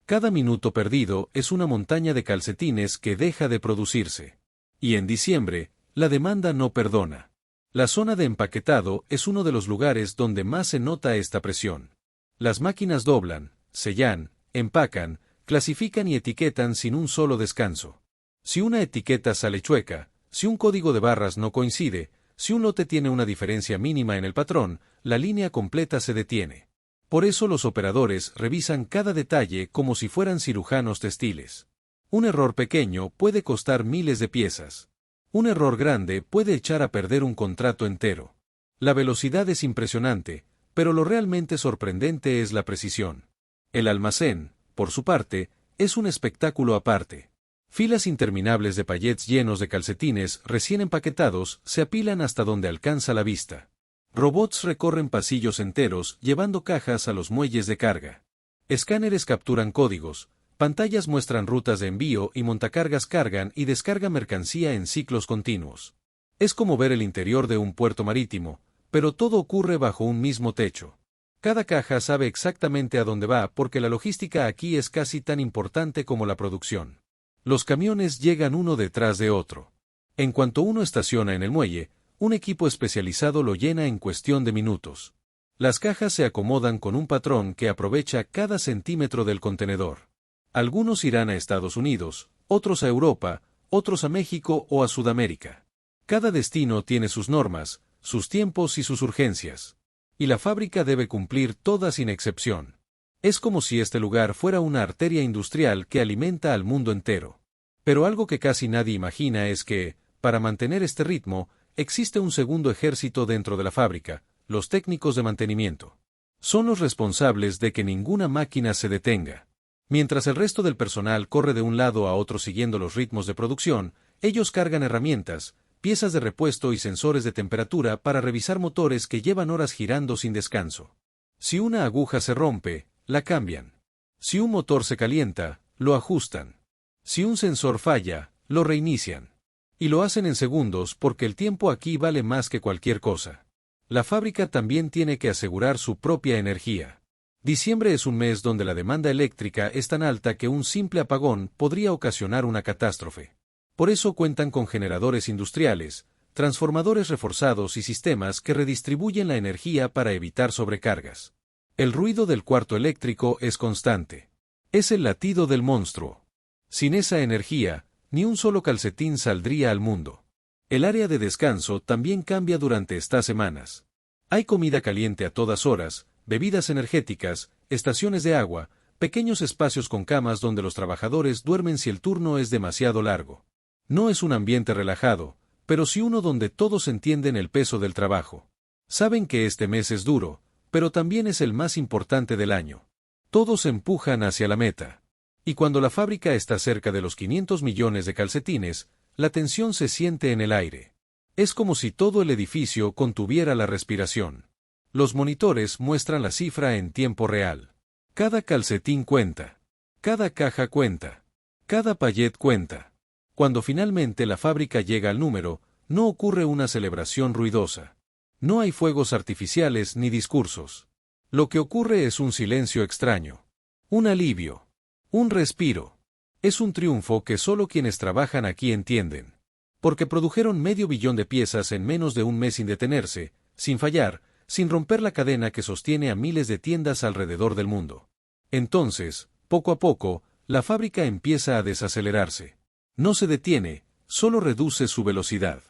Cada minuto perdido es una montaña de calcetines que deja de producirse. Y en diciembre, la demanda no perdona. La zona de empaquetado es uno de los lugares donde más se nota esta presión. Las máquinas doblan, sellan, empacan, clasifican y etiquetan sin un solo descanso. Si una etiqueta sale chueca, si un código de barras no coincide, si un lote tiene una diferencia mínima en el patrón, la línea completa se detiene. Por eso los operadores revisan cada detalle como si fueran cirujanos textiles. Un error pequeño puede costar miles de piezas. Un error grande puede echar a perder un contrato entero. La velocidad es impresionante, pero lo realmente sorprendente es la precisión. El almacén, por su parte, es un espectáculo aparte. Filas interminables de pallets llenos de calcetines recién empaquetados se apilan hasta donde alcanza la vista. Robots recorren pasillos enteros llevando cajas a los muelles de carga. Escáneres capturan códigos, pantallas muestran rutas de envío y montacargas cargan y descargan mercancía en ciclos continuos. Es como ver el interior de un puerto marítimo, pero todo ocurre bajo un mismo techo. Cada caja sabe exactamente a dónde va porque la logística aquí es casi tan importante como la producción. Los camiones llegan uno detrás de otro. En cuanto uno estaciona en el muelle, un equipo especializado lo llena en cuestión de minutos. Las cajas se acomodan con un patrón que aprovecha cada centímetro del contenedor. Algunos irán a Estados Unidos, otros a Europa, otros a México o a Sudamérica. Cada destino tiene sus normas, sus tiempos y sus urgencias. Y la fábrica debe cumplir todas sin excepción. Es como si este lugar fuera una arteria industrial que alimenta al mundo entero. Pero algo que casi nadie imagina es que, para mantener este ritmo, existe un segundo ejército dentro de la fábrica, los técnicos de mantenimiento. Son los responsables de que ninguna máquina se detenga. Mientras el resto del personal corre de un lado a otro siguiendo los ritmos de producción, ellos cargan herramientas, piezas de repuesto y sensores de temperatura para revisar motores que llevan horas girando sin descanso. Si una aguja se rompe, la cambian. Si un motor se calienta, lo ajustan. Si un sensor falla, lo reinician. Y lo hacen en segundos porque el tiempo aquí vale más que cualquier cosa. La fábrica también tiene que asegurar su propia energía. Diciembre es un mes donde la demanda eléctrica es tan alta que un simple apagón podría ocasionar una catástrofe. Por eso cuentan con generadores industriales, transformadores reforzados y sistemas que redistribuyen la energía para evitar sobrecargas. El ruido del cuarto eléctrico es constante. Es el latido del monstruo. Sin esa energía, ni un solo calcetín saldría al mundo. El área de descanso también cambia durante estas semanas. Hay comida caliente a todas horas, bebidas energéticas, estaciones de agua, pequeños espacios con camas donde los trabajadores duermen si el turno es demasiado largo. No es un ambiente relajado, pero sí uno donde todos entienden el peso del trabajo. Saben que este mes es duro, pero también es el más importante del año. Todos empujan hacia la meta. Y cuando la fábrica está cerca de los 500 millones de calcetines, la tensión se siente en el aire. Es como si todo el edificio contuviera la respiración. Los monitores muestran la cifra en tiempo real. Cada calcetín cuenta. Cada caja cuenta. Cada pallet cuenta. Cuando finalmente la fábrica llega al número, no ocurre una celebración ruidosa. No hay fuegos artificiales ni discursos. Lo que ocurre es un silencio extraño. Un alivio. Un respiro. Es un triunfo que solo quienes trabajan aquí entienden. Porque produjeron 500 millones de piezas en menos de un mes sin detenerse, sin fallar, sin romper la cadena que sostiene a miles de tiendas alrededor del mundo. Entonces, poco a poco, la fábrica empieza a desacelerarse. No se detiene, solo reduce su velocidad.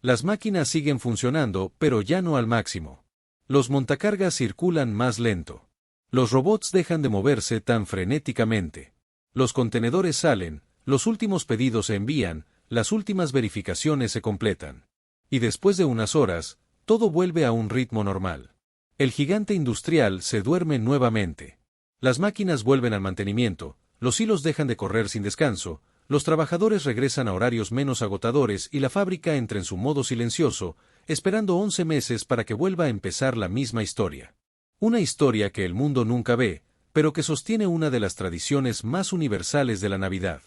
Las máquinas siguen funcionando, pero ya no al máximo. Los montacargas circulan más lento. Los robots dejan de moverse tan frenéticamente. Los contenedores salen, los últimos pedidos se envían, las últimas verificaciones se completan. Y después de unas horas, todo vuelve a un ritmo normal. El gigante industrial se duerme nuevamente. Las máquinas vuelven al mantenimiento, los hilos dejan de correr sin descanso, los trabajadores regresan a horarios menos agotadores y la fábrica entra en su modo silencioso, esperando 11 meses para que vuelva a empezar la misma historia. Una historia que el mundo nunca ve, pero que sostiene una de las tradiciones más universales de la Navidad.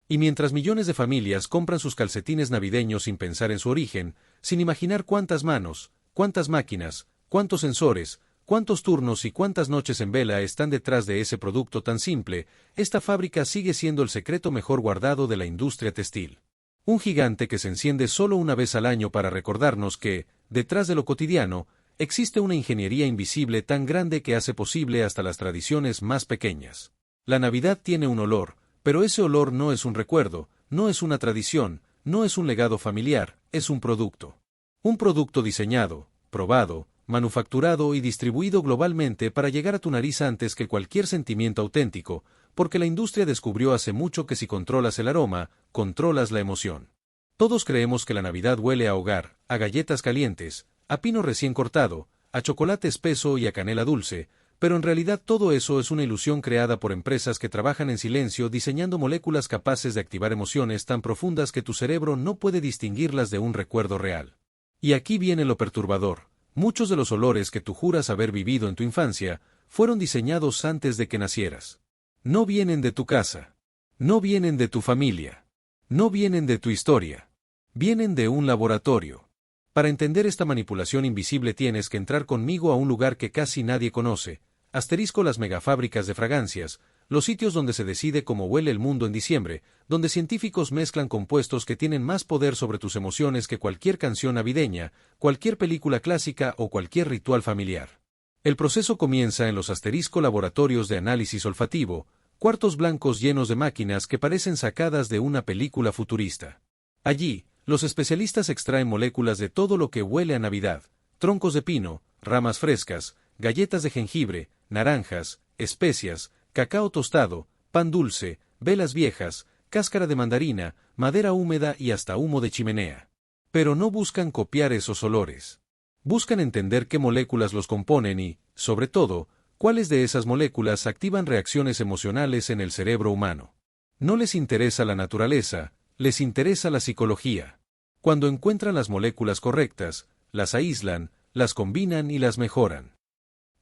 Y mientras millones de familias compran sus calcetines navideños sin pensar en su origen, sin imaginar cuántas manos, cuántas máquinas, cuántos sensores, cuántos turnos y cuántas noches en vela están detrás de ese producto tan simple, esta fábrica sigue siendo el secreto mejor guardado de la industria textil. Un gigante que se enciende solo una vez al año para recordarnos que, detrás de lo cotidiano, existe una ingeniería invisible tan grande que hace posible hasta las tradiciones más pequeñas. La Navidad tiene un olor, pero ese olor no es un recuerdo, no es una tradición, no es un legado familiar, es un producto. Un producto diseñado, probado, manufacturado y distribuido globalmente para llegar a tu nariz antes que cualquier sentimiento auténtico, porque la industria descubrió hace mucho que si controlas el aroma, controlas la emoción. Todos creemos que la Navidad huele a hogar, a galletas calientes, a pino recién cortado, a chocolate espeso y a canela dulce, pero en realidad todo eso es una ilusión creada por empresas que trabajan en silencio diseñando moléculas capaces de activar emociones tan profundas que tu cerebro no puede distinguirlas de un recuerdo real. Y aquí viene lo perturbador. Muchos de los olores que tú juras haber vivido en tu infancia fueron diseñados antes de que nacieras. No vienen de tu casa. No vienen de tu familia. No vienen de tu historia. Vienen de un laboratorio. Para entender esta manipulación invisible tienes que entrar conmigo a un lugar que casi nadie conoce, asterisco las megafábricas de fragancias, los sitios donde se decide cómo huele el mundo en diciembre, donde científicos mezclan compuestos que tienen más poder sobre tus emociones que cualquier canción navideña, cualquier película clásica o cualquier ritual familiar. El proceso comienza en los asterisco laboratorios de análisis olfativo, cuartos blancos llenos de máquinas que parecen sacadas de una película futurista. Allí, los especialistas extraen moléculas de todo lo que huele a Navidad: troncos de pino, ramas frescas, galletas de jengibre, naranjas, especias, cacao tostado, pan dulce, velas viejas, cáscara de mandarina, madera húmeda y hasta humo de chimenea. Pero no buscan copiar esos olores. Buscan entender qué moléculas los componen y, sobre todo, cuáles de esas moléculas activan reacciones emocionales en el cerebro humano. No les interesa la naturaleza, les interesa la psicología. Cuando encuentran las moléculas correctas, las aíslan, las combinan y las mejoran.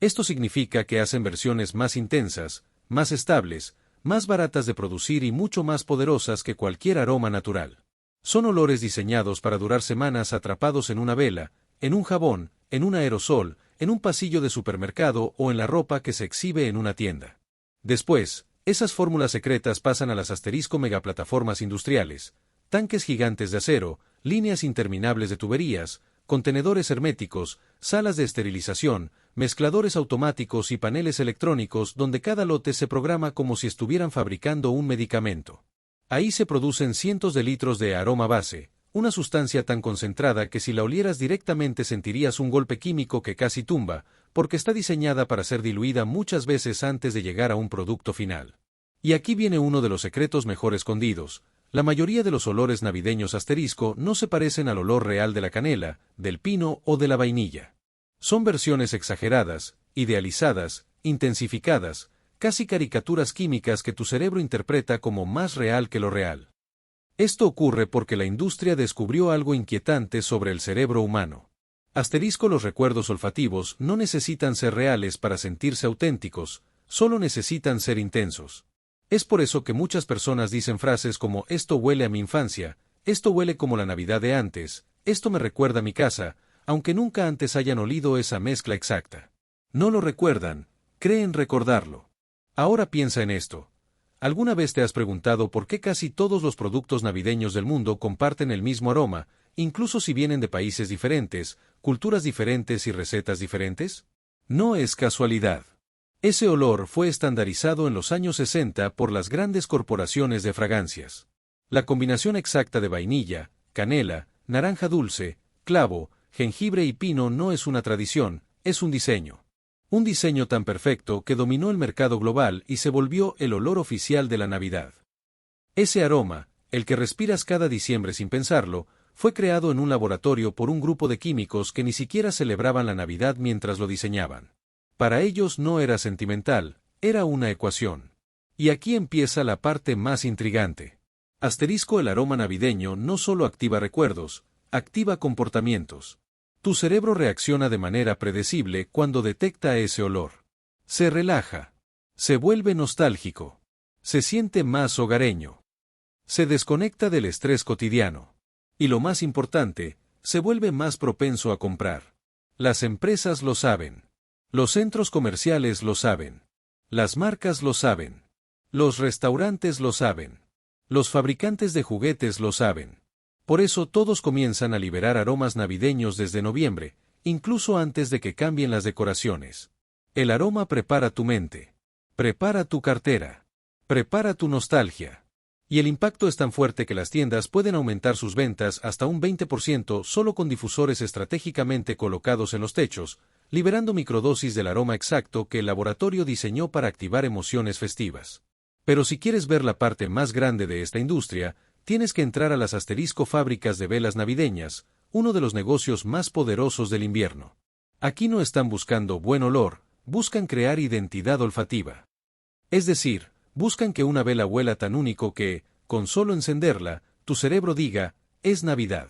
Esto significa que hacen versiones más intensas, más estables, más baratas de producir y mucho más poderosas que cualquier aroma natural. Son olores diseñados para durar semanas atrapados en una vela, en un jabón, en un aerosol, en un pasillo de supermercado o en la ropa que se exhibe en una tienda. Después, esas fórmulas secretas pasan a las asterisco megaplataformas industriales, tanques gigantes de acero, líneas interminables de tuberías, contenedores herméticos, salas de esterilización, mezcladores automáticos y paneles electrónicos donde cada lote se programa como si estuvieran fabricando un medicamento. Ahí se producen cientos de litros de aroma base, una sustancia tan concentrada que si la olieras directamente sentirías un golpe químico que casi tumba, porque está diseñada para ser diluida muchas veces antes de llegar a un producto final. Y aquí viene uno de los secretos mejor escondidos. La mayoría de los olores navideños asterisco no se parecen al olor real de la canela, del pino o de la vainilla. Son versiones exageradas, idealizadas, intensificadas, casi caricaturas químicas que tu cerebro interpreta como más real que lo real. Esto ocurre porque la industria descubrió algo inquietante sobre el cerebro humano. Asterisco los recuerdos olfativos no necesitan ser reales para sentirse auténticos, solo necesitan ser intensos. Es por eso que muchas personas dicen frases como «esto huele a mi infancia», «esto huele como la Navidad de antes», «esto me recuerda a mi casa», aunque nunca antes hayan olido esa mezcla exacta. No lo recuerdan, creen recordarlo. Ahora piensa en esto. ¿Alguna vez te has preguntado por qué casi todos los productos navideños del mundo comparten el mismo aroma, incluso si vienen de países diferentes, culturas diferentes y recetas diferentes? No es casualidad. Ese olor fue estandarizado en los años 60 por las grandes corporaciones de fragancias. La combinación exacta de vainilla, canela, naranja dulce, clavo, jengibre y pino no es una tradición, es un diseño. Un diseño tan perfecto que dominó el mercado global y se volvió el olor oficial de la Navidad. Ese aroma, el que respiras cada diciembre sin pensarlo, fue creado en un laboratorio por un grupo de químicos que ni siquiera celebraban la Navidad mientras lo diseñaban. Para ellos no era sentimental, era una ecuación. Y aquí empieza la parte más intrigante. Asterisco el aroma navideño no solo activa recuerdos, activa comportamientos. Tu cerebro reacciona de manera predecible cuando detecta ese olor. Se relaja. Se vuelve nostálgico. Se siente más hogareño. Se desconecta del estrés cotidiano. Y lo más importante, se vuelve más propenso a comprar. Las empresas lo saben. Los centros comerciales lo saben. Las marcas lo saben. Los restaurantes lo saben. Los fabricantes de juguetes lo saben. Por eso todos comienzan a liberar aromas navideños desde noviembre, incluso antes de que cambien las decoraciones. El aroma prepara tu mente. Prepara tu cartera. Prepara tu nostalgia. Y el impacto es tan fuerte que las tiendas pueden aumentar sus ventas hasta un 20% solo con difusores estratégicamente colocados en los techos, liberando microdosis del aroma exacto que el laboratorio diseñó para activar emociones festivas. Pero si quieres ver la parte más grande de esta industria, tienes que entrar a las asterisco fábricas de velas navideñas, uno de los negocios más poderosos del invierno. Aquí no están buscando buen olor, buscan crear identidad olfativa. Es decir, buscan que una vela huela tan único que, con solo encenderla, tu cerebro diga, es Navidad.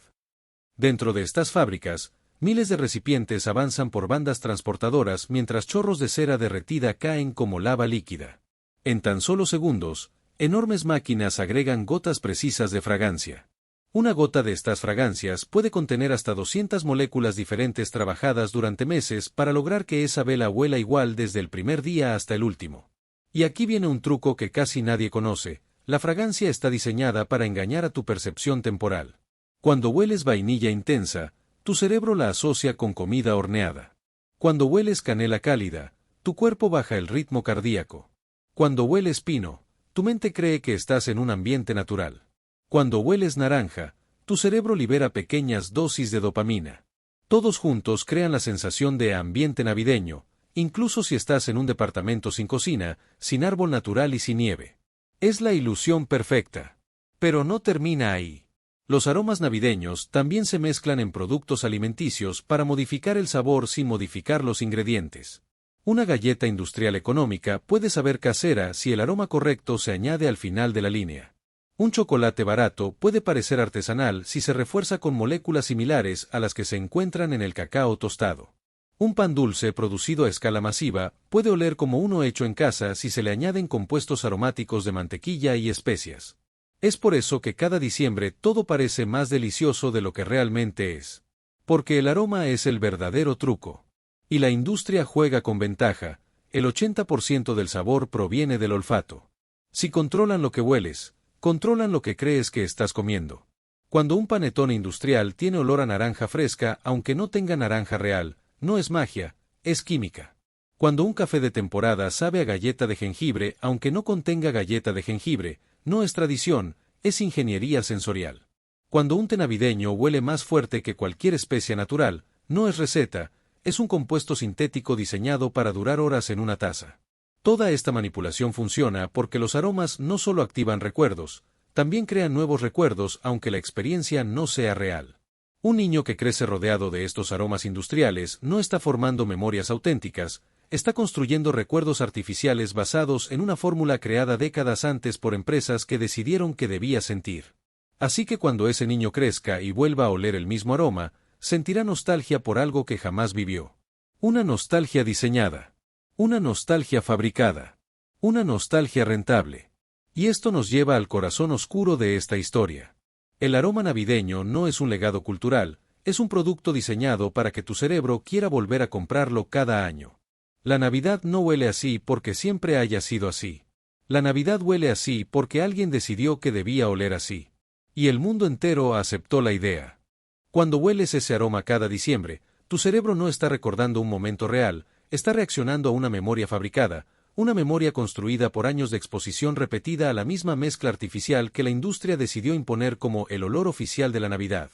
Dentro de estas fábricas, Miles de recipientes avanzan por bandas transportadoras mientras chorros de cera derretida caen como lava líquida. En tan solo segundos, enormes máquinas agregan gotas precisas de fragancia. Una gota de estas fragancias puede contener hasta 200 moléculas diferentes trabajadas durante meses para lograr que esa vela huela igual desde el primer día hasta el último. Y aquí viene un truco que casi nadie conoce: la fragancia está diseñada para engañar a tu percepción temporal. Cuando hueles vainilla intensa, tu cerebro la asocia con comida horneada. Cuando hueles canela cálida, tu cuerpo baja el ritmo cardíaco. Cuando hueles pino, tu mente cree que estás en un ambiente natural. Cuando hueles naranja, tu cerebro libera pequeñas dosis de dopamina. Todos juntos crean la sensación de ambiente navideño, incluso si estás en un departamento sin cocina, sin árbol natural y sin nieve. Es la ilusión perfecta. Pero no termina ahí. Los aromas navideños también se mezclan en productos alimenticios para modificar el sabor sin modificar los ingredientes. Una galleta industrial económica puede saber casera si el aroma correcto se añade al final de la línea. Un chocolate barato puede parecer artesanal si se refuerza con moléculas similares a las que se encuentran en el cacao tostado. Un pan dulce producido a escala masiva puede oler como uno hecho en casa si se le añaden compuestos aromáticos de mantequilla y especias. Es por eso que cada diciembre todo parece más delicioso de lo que realmente es. Porque el aroma es el verdadero truco. Y la industria juega con ventaja: el 80% del sabor proviene del olfato. Si controlan lo que hueles, controlan lo que crees que estás comiendo. Cuando un panetone industrial tiene olor a naranja fresca, aunque no tenga naranja real, no es magia, es química. Cuando un café de temporada sabe a galleta de jengibre, aunque no contenga galleta de jengibre, no es tradición, es ingeniería sensorial. Cuando un té navideño huele más fuerte que cualquier especia natural, no es receta, es un compuesto sintético diseñado para durar horas en una taza. Toda esta manipulación funciona porque los aromas no solo activan recuerdos, también crean nuevos recuerdos aunque la experiencia no sea real. Un niño que crece rodeado de estos aromas industriales no está formando memorias auténticas, está construyendo recuerdos artificiales basados en una fórmula creada décadas antes por empresas que decidieron que debía sentir. Así que cuando ese niño crezca y vuelva a oler el mismo aroma, sentirá nostalgia por algo que jamás vivió. Una nostalgia diseñada. Una nostalgia fabricada. Una nostalgia rentable. Y esto nos lleva al corazón oscuro de esta historia. El aroma navideño no es un legado cultural, es un producto diseñado para que tu cerebro quiera volver a comprarlo cada año. La Navidad no huele así porque siempre haya sido así. La Navidad huele así porque alguien decidió que debía oler así. Y el mundo entero aceptó la idea. Cuando hueles ese aroma cada diciembre, tu cerebro no está recordando un momento real, está reaccionando a una memoria fabricada, una memoria construida por años de exposición repetida a la misma mezcla artificial que la industria decidió imponer como el olor oficial de la Navidad.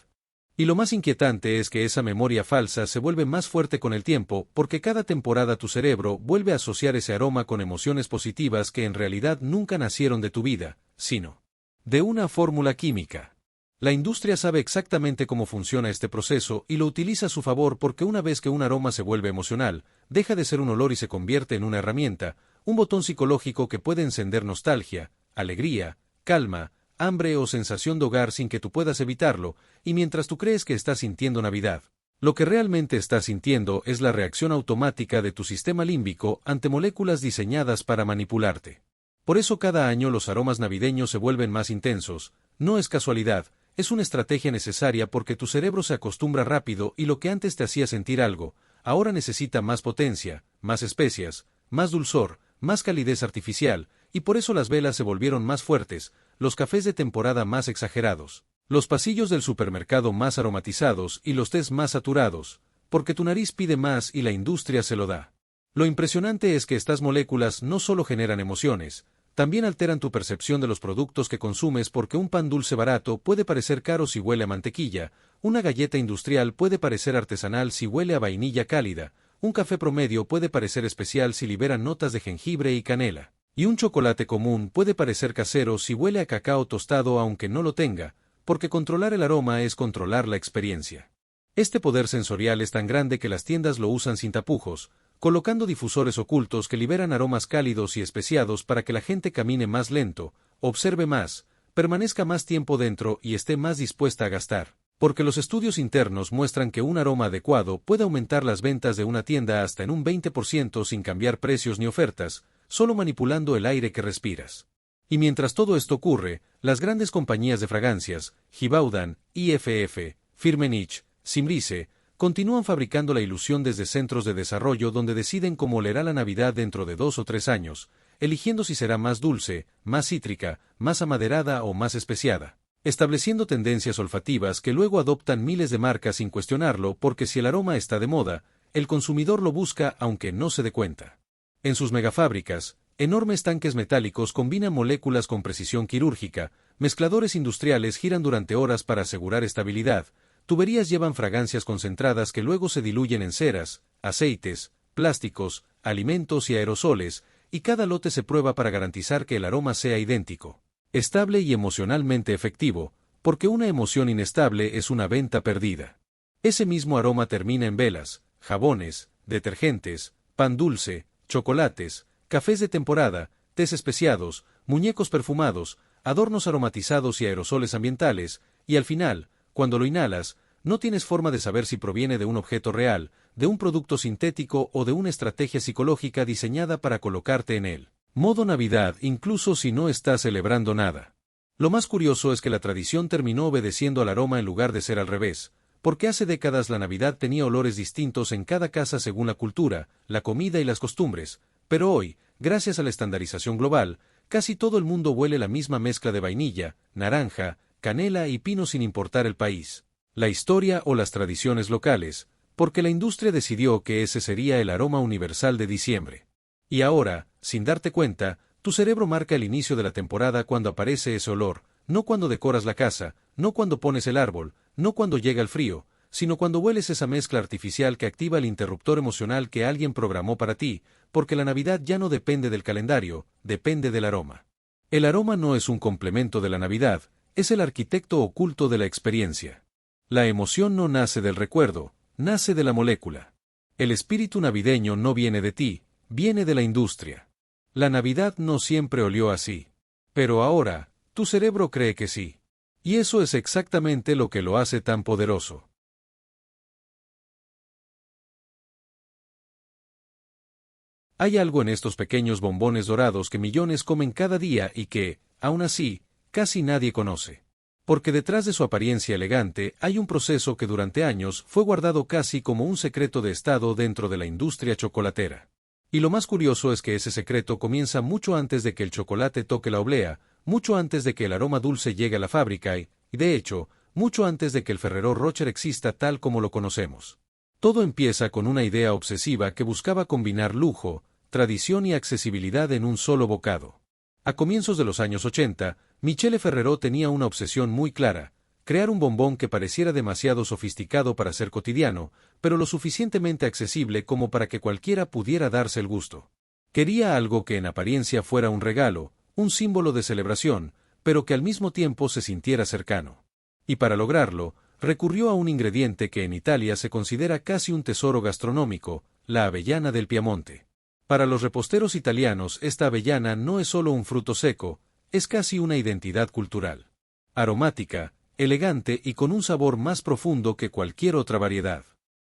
Y lo más inquietante es que esa memoria falsa se vuelve más fuerte con el tiempo porque cada temporada tu cerebro vuelve a asociar ese aroma con emociones positivas que en realidad nunca nacieron de tu vida, sino de una fórmula química. La industria sabe exactamente cómo funciona este proceso y lo utiliza a su favor porque una vez que un aroma se vuelve emocional, deja de ser un olor y se convierte en una herramienta, un botón psicológico que puede encender nostalgia, alegría, calma, hambre o sensación de hogar sin que tú puedas evitarlo, y mientras tú crees que estás sintiendo Navidad, lo que realmente estás sintiendo es la reacción automática de tu sistema límbico ante moléculas diseñadas para manipularte. Por eso cada año los aromas navideños se vuelven más intensos, no es casualidad, es una estrategia necesaria porque tu cerebro se acostumbra rápido y lo que antes te hacía sentir algo, ahora necesita más potencia, más especias, más dulzor, más calidez artificial, y por eso las velas se volvieron más fuertes, los cafés de temporada más exagerados, los pasillos del supermercado más aromatizados y los tés más saturados, porque tu nariz pide más y la industria se lo da. Lo impresionante es que estas moléculas no solo generan emociones, también alteran tu percepción de los productos que consumes porque un pan dulce barato puede parecer caro si huele a mantequilla, una galleta industrial puede parecer artesanal si huele a vainilla cálida, un café promedio puede parecer especial si libera notas de jengibre y canela, y un chocolate común puede parecer casero si huele a cacao tostado aunque no lo tenga, porque controlar el aroma es controlar la experiencia. Este poder sensorial es tan grande que las tiendas lo usan sin tapujos, colocando difusores ocultos que liberan aromas cálidos y especiados para que la gente camine más lento, observe más, permanezca más tiempo dentro y esté más dispuesta a gastar. Porque los estudios internos muestran que un aroma adecuado puede aumentar las ventas de una tienda hasta en un 20% sin cambiar precios ni ofertas, solo manipulando el aire que respiras. Y mientras todo esto ocurre, las grandes compañías de fragancias, Givaudan, IFF, Firmenich, Symrise, continúan fabricando la ilusión desde centros de desarrollo donde deciden cómo olerá la Navidad dentro de 2 o 3 años, eligiendo si será más dulce, más cítrica, más amaderada o más especiada, estableciendo tendencias olfativas que luego adoptan miles de marcas sin cuestionarlo porque si el aroma está de moda, el consumidor lo busca aunque no se dé cuenta. En sus megafábricas, enormes tanques metálicos combinan moléculas con precisión quirúrgica, mezcladores industriales giran durante horas para asegurar estabilidad, tuberías llevan fragancias concentradas que luego se diluyen en ceras, aceites, plásticos, alimentos y aerosoles, y cada lote se prueba para garantizar que el aroma sea idéntico, estable y emocionalmente efectivo, porque una emoción inestable es una venta perdida. Ese mismo aroma termina en velas, jabones, detergentes, pan dulce, chocolates, cafés de temporada, tés especiados, muñecos perfumados, adornos aromatizados y aerosoles ambientales, y al final, cuando lo inhalas, no tienes forma de saber si proviene de un objeto real, de un producto sintético o de una estrategia psicológica diseñada para colocarte en él. Modo Navidad incluso si no estás celebrando nada. Lo más curioso es que la tradición terminó obedeciendo al aroma en lugar de ser al revés, porque hace décadas la Navidad tenía olores distintos en cada casa según la cultura, la comida y las costumbres, pero hoy, gracias a la estandarización global, casi todo el mundo huele la misma mezcla de vainilla, naranja, canela y pino sin importar el país, la historia o las tradiciones locales, porque la industria decidió que ese sería el aroma universal de diciembre. Y ahora, sin darte cuenta, tu cerebro marca el inicio de la temporada cuando aparece ese olor, no cuando decoras la casa, no cuando pones el árbol, no cuando llega el frío, sino cuando hueles esa mezcla artificial que activa el interruptor emocional que alguien programó para ti, porque la Navidad ya no depende del calendario, depende del aroma. El aroma no es un complemento de la Navidad, es el arquitecto oculto de la experiencia. La emoción no nace del recuerdo, nace de la molécula. El espíritu navideño no viene de ti, viene de la industria. La Navidad no siempre olió así. Pero ahora, tu cerebro cree que sí. Y eso es exactamente lo que lo hace tan poderoso. Hay algo en estos pequeños bombones dorados que millones comen cada día y que, aún así, casi nadie conoce. Porque detrás de su apariencia elegante hay un proceso que durante años fue guardado casi como un secreto de Estado dentro de la industria chocolatera. Y lo más curioso es que ese secreto comienza mucho antes de que el chocolate toque la oblea, mucho antes de que el aroma dulce llegue a la fábrica y, de hecho, mucho antes de que el Ferrero Rocher exista tal como lo conocemos. Todo empieza con una idea obsesiva que buscaba combinar lujo, tradición y accesibilidad en un solo bocado. A comienzos de los años 80, Michele Ferrero tenía una obsesión muy clara: crear un bombón que pareciera demasiado sofisticado para ser cotidiano, pero lo suficientemente accesible como para que cualquiera pudiera darse el gusto. Quería algo que en apariencia fuera un regalo, un símbolo de celebración, pero que al mismo tiempo se sintiera cercano. Y para lograrlo, recurrió a un ingrediente que en Italia se considera casi un tesoro gastronómico: la avellana del Piamonte. Para los reposteros italianos, esta avellana no es solo un fruto seco, es casi una identidad cultural. Aromática, elegante y con un sabor más profundo que cualquier otra variedad.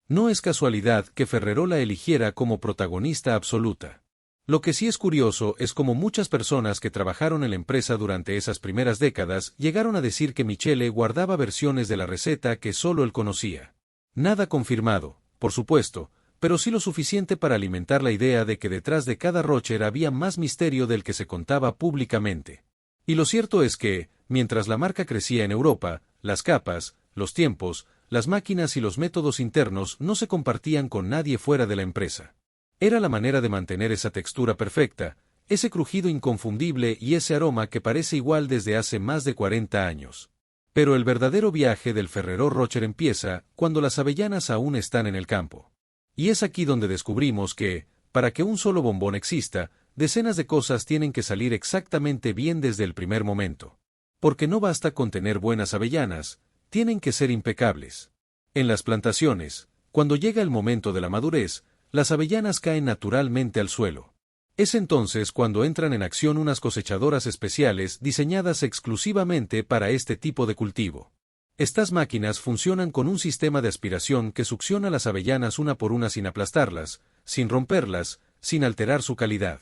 No es casualidad que Ferrero la eligiera como protagonista absoluta. Lo que sí es curioso es cómo muchas personas que trabajaron en la empresa durante esas primeras décadas llegaron a decir que Michele guardaba versiones de la receta que solo él conocía. Nada confirmado, por supuesto, pero sí lo suficiente para alimentar la idea de que detrás de cada Rocher había más misterio del que se contaba públicamente. Y lo cierto es que, mientras la marca crecía en Europa, las capas, los tiempos, las máquinas y los métodos internos no se compartían con nadie fuera de la empresa. Era la manera de mantener esa textura perfecta, ese crujido inconfundible y ese aroma que parece igual desde hace más de 40 años. Pero el verdadero viaje del Ferrero Rocher empieza cuando las avellanas aún están en el campo. Y es aquí donde descubrimos que, para que un solo bombón exista, decenas de cosas tienen que salir exactamente bien desde el primer momento. Porque no basta con tener buenas avellanas, tienen que ser impecables. En las plantaciones, cuando llega el momento de la madurez, las avellanas caen naturalmente al suelo. Es entonces cuando entran en acción unas cosechadoras especiales diseñadas exclusivamente para este tipo de cultivo. Estas máquinas funcionan con un sistema de aspiración que succiona las avellanas una por una sin aplastarlas, sin romperlas, sin alterar su calidad.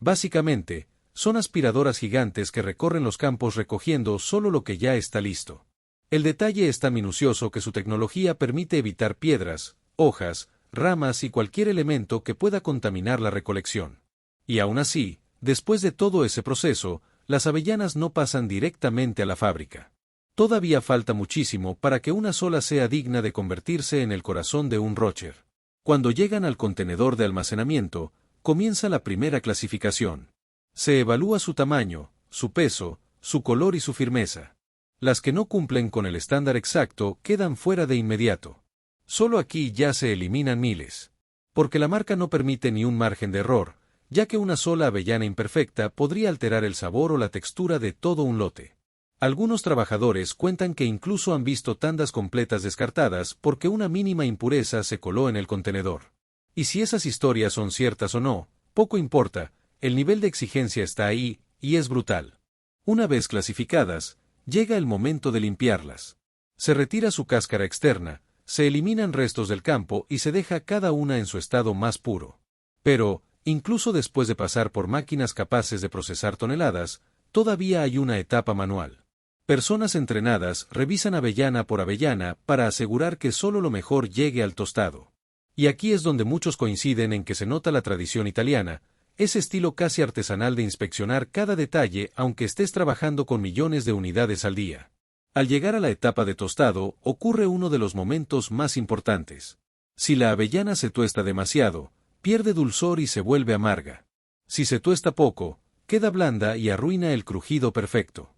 Básicamente, son aspiradoras gigantes que recorren los campos recogiendo solo lo que ya está listo. El detalle es tan minucioso que su tecnología permite evitar piedras, hojas, ramas y cualquier elemento que pueda contaminar la recolección. Y aún así, después de todo ese proceso, las avellanas no pasan directamente a la fábrica. Todavía falta muchísimo para que una sola sea digna de convertirse en el corazón de un rocher. Cuando llegan al contenedor de almacenamiento, comienza la primera clasificación. Se evalúa su tamaño, su peso, su color y su firmeza. Las que no cumplen con el estándar exacto quedan fuera de inmediato. Solo aquí ya se eliminan miles. Porque la marca no permite ni un margen de error, ya que una sola avellana imperfecta podría alterar el sabor o la textura de todo un lote. Algunos trabajadores cuentan que incluso han visto tandas completas descartadas porque una mínima impureza se coló en el contenedor. Y si esas historias son ciertas o no, poco importa, el nivel de exigencia está ahí, y es brutal. Una vez clasificadas, llega el momento de limpiarlas. Se retira su cáscara externa, se eliminan restos del campo y se deja cada una en su estado más puro. Pero, incluso después de pasar por máquinas capaces de procesar toneladas, todavía hay una etapa manual. Personas entrenadas revisan avellana por avellana para asegurar que solo lo mejor llegue al tostado. Y aquí es donde muchos coinciden en que se nota la tradición italiana, ese estilo casi artesanal de inspeccionar cada detalle aunque estés trabajando con millones de unidades al día. Al llegar a la etapa de tostado, ocurre uno de los momentos más importantes. Si la avellana se tuesta demasiado, pierde dulzor y se vuelve amarga. Si se tuesta poco, queda blanda y arruina el crujido perfecto.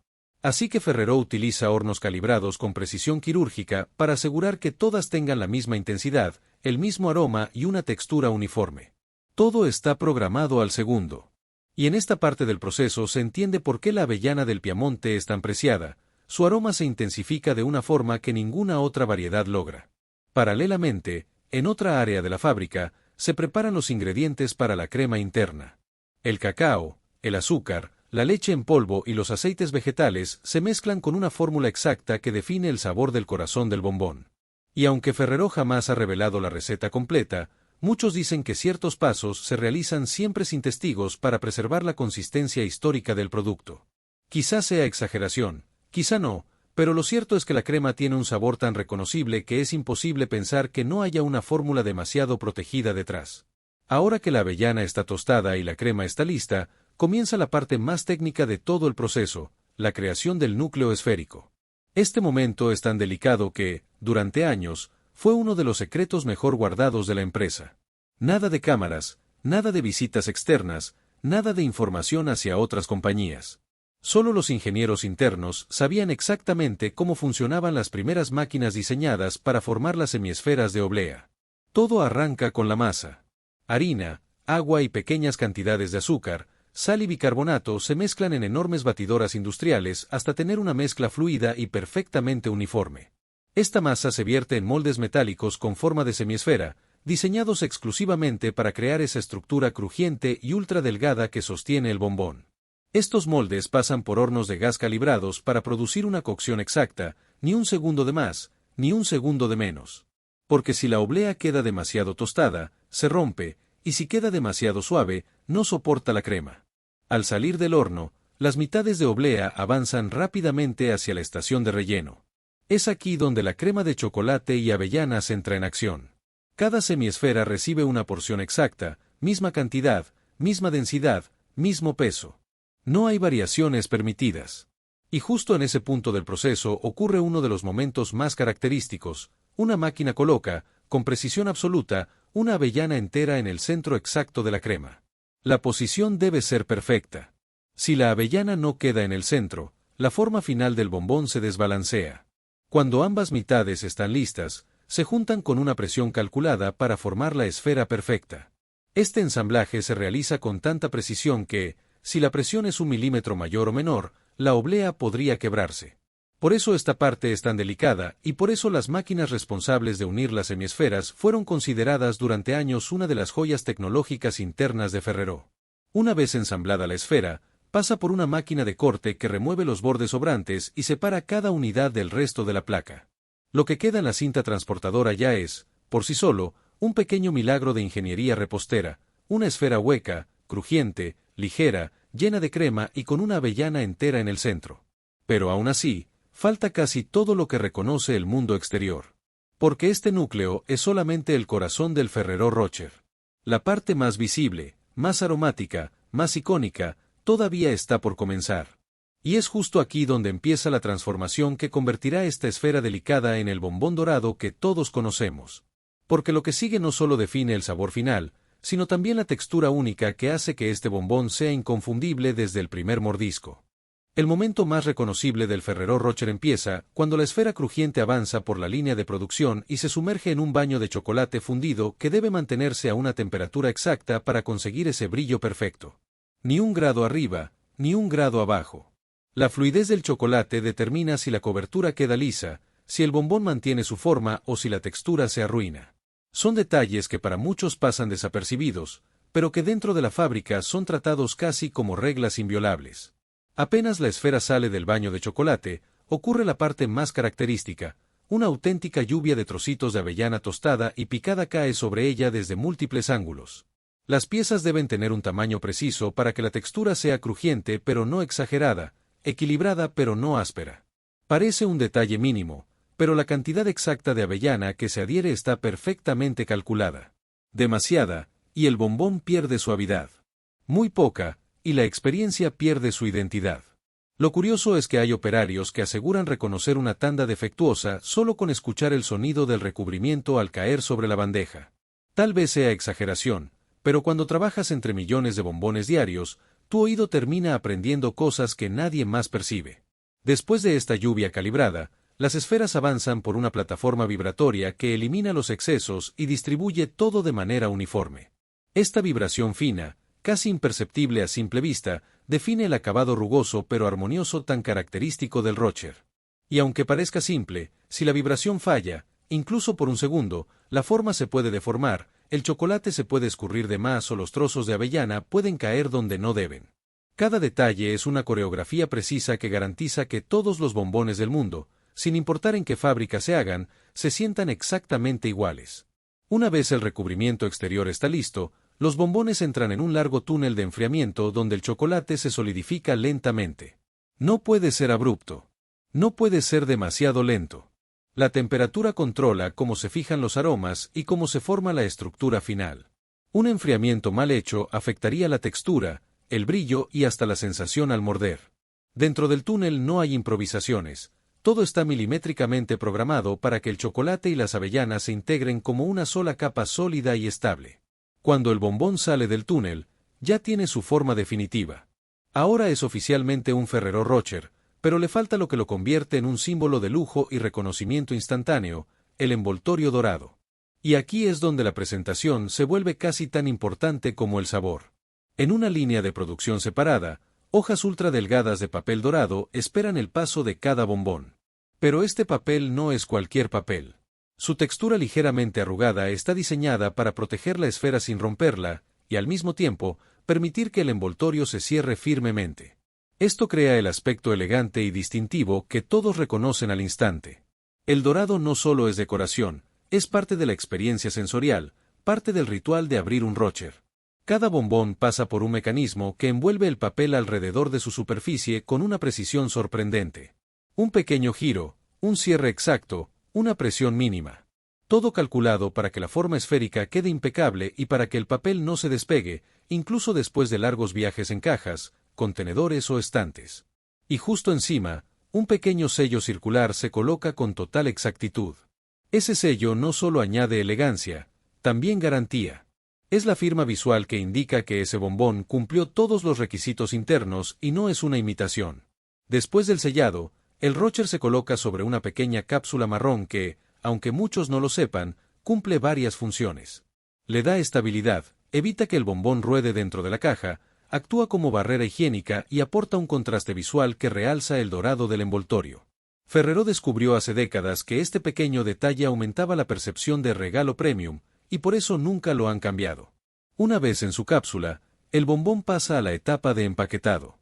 Así que Ferrero utiliza hornos calibrados con precisión quirúrgica para asegurar que todas tengan la misma intensidad, el mismo aroma y una textura uniforme. Todo está programado al segundo. Y en esta parte del proceso se entiende por qué la avellana del Piamonte es tan preciada. Su aroma se intensifica de una forma que ninguna otra variedad logra. Paralelamente, en otra área de la fábrica, se preparan los ingredientes para la crema interna. El cacao, el azúcar, la leche en polvo y los aceites vegetales se mezclan con una fórmula exacta que define el sabor del corazón del bombón. Y aunque Ferrero jamás ha revelado la receta completa, muchos dicen que ciertos pasos se realizan siempre sin testigos para preservar la consistencia histórica del producto. Quizá sea exageración, quizá no, pero lo cierto es que la crema tiene un sabor tan reconocible que es imposible pensar que no haya una fórmula demasiado protegida detrás. Ahora que la avellana está tostada y la crema está lista, comienza la parte más técnica de todo el proceso, la creación del núcleo esférico. Este momento es tan delicado que, durante años, fue uno de los secretos mejor guardados de la empresa. Nada de cámaras, nada de visitas externas, nada de información hacia otras compañías. Solo los ingenieros internos sabían exactamente cómo funcionaban las primeras máquinas diseñadas para formar las semiesferas de oblea. Todo arranca con la masa. Harina, agua y pequeñas cantidades de azúcar, sal y bicarbonato se mezclan en enormes batidoras industriales hasta tener una mezcla fluida y perfectamente uniforme. Esta masa se vierte en moldes metálicos con forma de semiesfera, diseñados exclusivamente para crear esa estructura crujiente y ultra delgada que sostiene el bombón. Estos moldes pasan por hornos de gas calibrados para producir una cocción exacta, ni un segundo de más, ni un segundo de menos. Porque si la oblea queda demasiado tostada, se rompe, y si queda demasiado suave, no soporta la crema. Al salir del horno, las mitades de oblea avanzan rápidamente hacia la estación de relleno. Es aquí donde la crema de chocolate y avellanas entra en acción. Cada semiesfera recibe una porción exacta, misma cantidad, misma densidad, mismo peso. No hay variaciones permitidas. Y justo en ese punto del proceso ocurre uno de los momentos más característicos. Una máquina coloca, con precisión absoluta, una avellana entera en el centro exacto de la crema. La posición debe ser perfecta. Si la avellana no queda en el centro, la forma final del bombón se desbalancea. Cuando ambas mitades están listas, se juntan con una presión calculada para formar la esfera perfecta. Este ensamblaje se realiza con tanta precisión que, si la presión es 1 milímetro mayor o menor, la oblea podría quebrarse. Por eso esta parte es tan delicada, y por eso las máquinas responsables de unir las semiesferas fueron consideradas durante años una de las joyas tecnológicas internas de Ferrero. Una vez ensamblada la esfera, Pasa por una máquina de corte que remueve los bordes sobrantes y separa cada unidad del resto de la placa. Lo que queda en la cinta transportadora ya es, por sí solo, un pequeño milagro de ingeniería repostera, una esfera hueca, crujiente, ligera, llena de crema y con una avellana entera en el centro. Pero aún así, falta casi todo lo que reconoce el mundo exterior. Porque este núcleo es solamente el corazón del Ferrero Rocher. La parte más visible, más aromática, más icónica, todavía está por comenzar. Y es justo aquí donde empieza la transformación que convertirá esta esfera delicada en el bombón dorado que todos conocemos. Porque lo que sigue no solo define el sabor final, sino también la textura única que hace que este bombón sea inconfundible desde el primer mordisco. El momento más reconocible del Ferrero Rocher empieza cuando la esfera crujiente avanza por la línea de producción y se sumerge en un baño de chocolate fundido que debe mantenerse a una temperatura exacta para conseguir ese brillo perfecto. Ni un grado arriba, ni un grado abajo. La fluidez del chocolate determina si la cobertura queda lisa, si el bombón mantiene su forma o si la textura se arruina. Son detalles que para muchos pasan desapercibidos, pero que dentro de la fábrica son tratados casi como reglas inviolables. Apenas la esfera sale del baño de chocolate, ocurre la parte más característica, una auténtica lluvia de trocitos de avellana tostada y picada cae sobre ella desde múltiples ángulos. Las piezas deben tener un tamaño preciso para que la textura sea crujiente pero no exagerada, equilibrada pero no áspera. Parece un detalle mínimo, pero la cantidad exacta de avellana que se adhiere está perfectamente calculada. Demasiada, y el bombón pierde suavidad. Muy poca, y la experiencia pierde su identidad. Lo curioso es que hay operarios que aseguran reconocer una tanda defectuosa solo con escuchar el sonido del recubrimiento al caer sobre la bandeja. Tal vez sea exageración, pero cuando trabajas entre millones de bombones diarios, tu oído termina aprendiendo cosas que nadie más percibe. Después de esta lluvia calibrada, las esferas avanzan por una plataforma vibratoria que elimina los excesos y distribuye todo de manera uniforme. Esta vibración fina, casi imperceptible a simple vista, define el acabado rugoso pero armonioso tan característico del Rocher. Y aunque parezca simple, si la vibración falla, incluso por un segundo, la forma se puede deformar, el chocolate se puede escurrir de más o los trozos de avellana pueden caer donde no deben. Cada detalle es una coreografía precisa que garantiza que todos los bombones del mundo, sin importar en qué fábrica se hagan, se sientan exactamente iguales. Una vez el recubrimiento exterior está listo, los bombones entran en un largo túnel de enfriamiento donde el chocolate se solidifica lentamente. No puede ser abrupto. No puede ser demasiado lento. La temperatura controla cómo se fijan los aromas y cómo se forma la estructura final. Un enfriamiento mal hecho afectaría la textura, el brillo y hasta la sensación al morder. Dentro del túnel no hay improvisaciones. Todo está milimétricamente programado para que el chocolate y las avellanas se integren como una sola capa sólida y estable. Cuando el bombón sale del túnel, ya tiene su forma definitiva. Ahora es oficialmente un Ferrero Rocher, pero le falta lo que lo convierte en un símbolo de lujo y reconocimiento instantáneo, el envoltorio dorado. Y aquí es donde la presentación se vuelve casi tan importante como el sabor. En una línea de producción separada, hojas ultra delgadas de papel dorado esperan el paso de cada bombón. Pero este papel no es cualquier papel. Su textura ligeramente arrugada está diseñada para proteger la esfera sin romperla, y al mismo tiempo, permitir que el envoltorio se cierre firmemente. Esto crea el aspecto elegante y distintivo que todos reconocen al instante. El dorado no solo es decoración, es parte de la experiencia sensorial, parte del ritual de abrir un Rocher. Cada bombón pasa por un mecanismo que envuelve el papel alrededor de su superficie con una precisión sorprendente. Un pequeño giro, un cierre exacto, una presión mínima. Todo calculado para que la forma esférica quede impecable y para que el papel no se despegue, incluso después de largos viajes en cajas, contenedores o estantes. Y justo encima, un pequeño sello circular se coloca con total exactitud. Ese sello no solo añade elegancia, también garantía. Es la firma visual que indica que ese bombón cumplió todos los requisitos internos y no es una imitación. Después del sellado, el Rocher se coloca sobre una pequeña cápsula marrón que, aunque muchos no lo sepan, cumple varias funciones. Le da estabilidad, evita que el bombón ruede dentro de la caja, actúa como barrera higiénica y aporta un contraste visual que realza el dorado del envoltorio. Ferrero descubrió hace décadas que este pequeño detalle aumentaba la percepción de regalo premium, y por eso nunca lo han cambiado. Una vez en su cápsula, el bombón pasa a la etapa de empaquetado.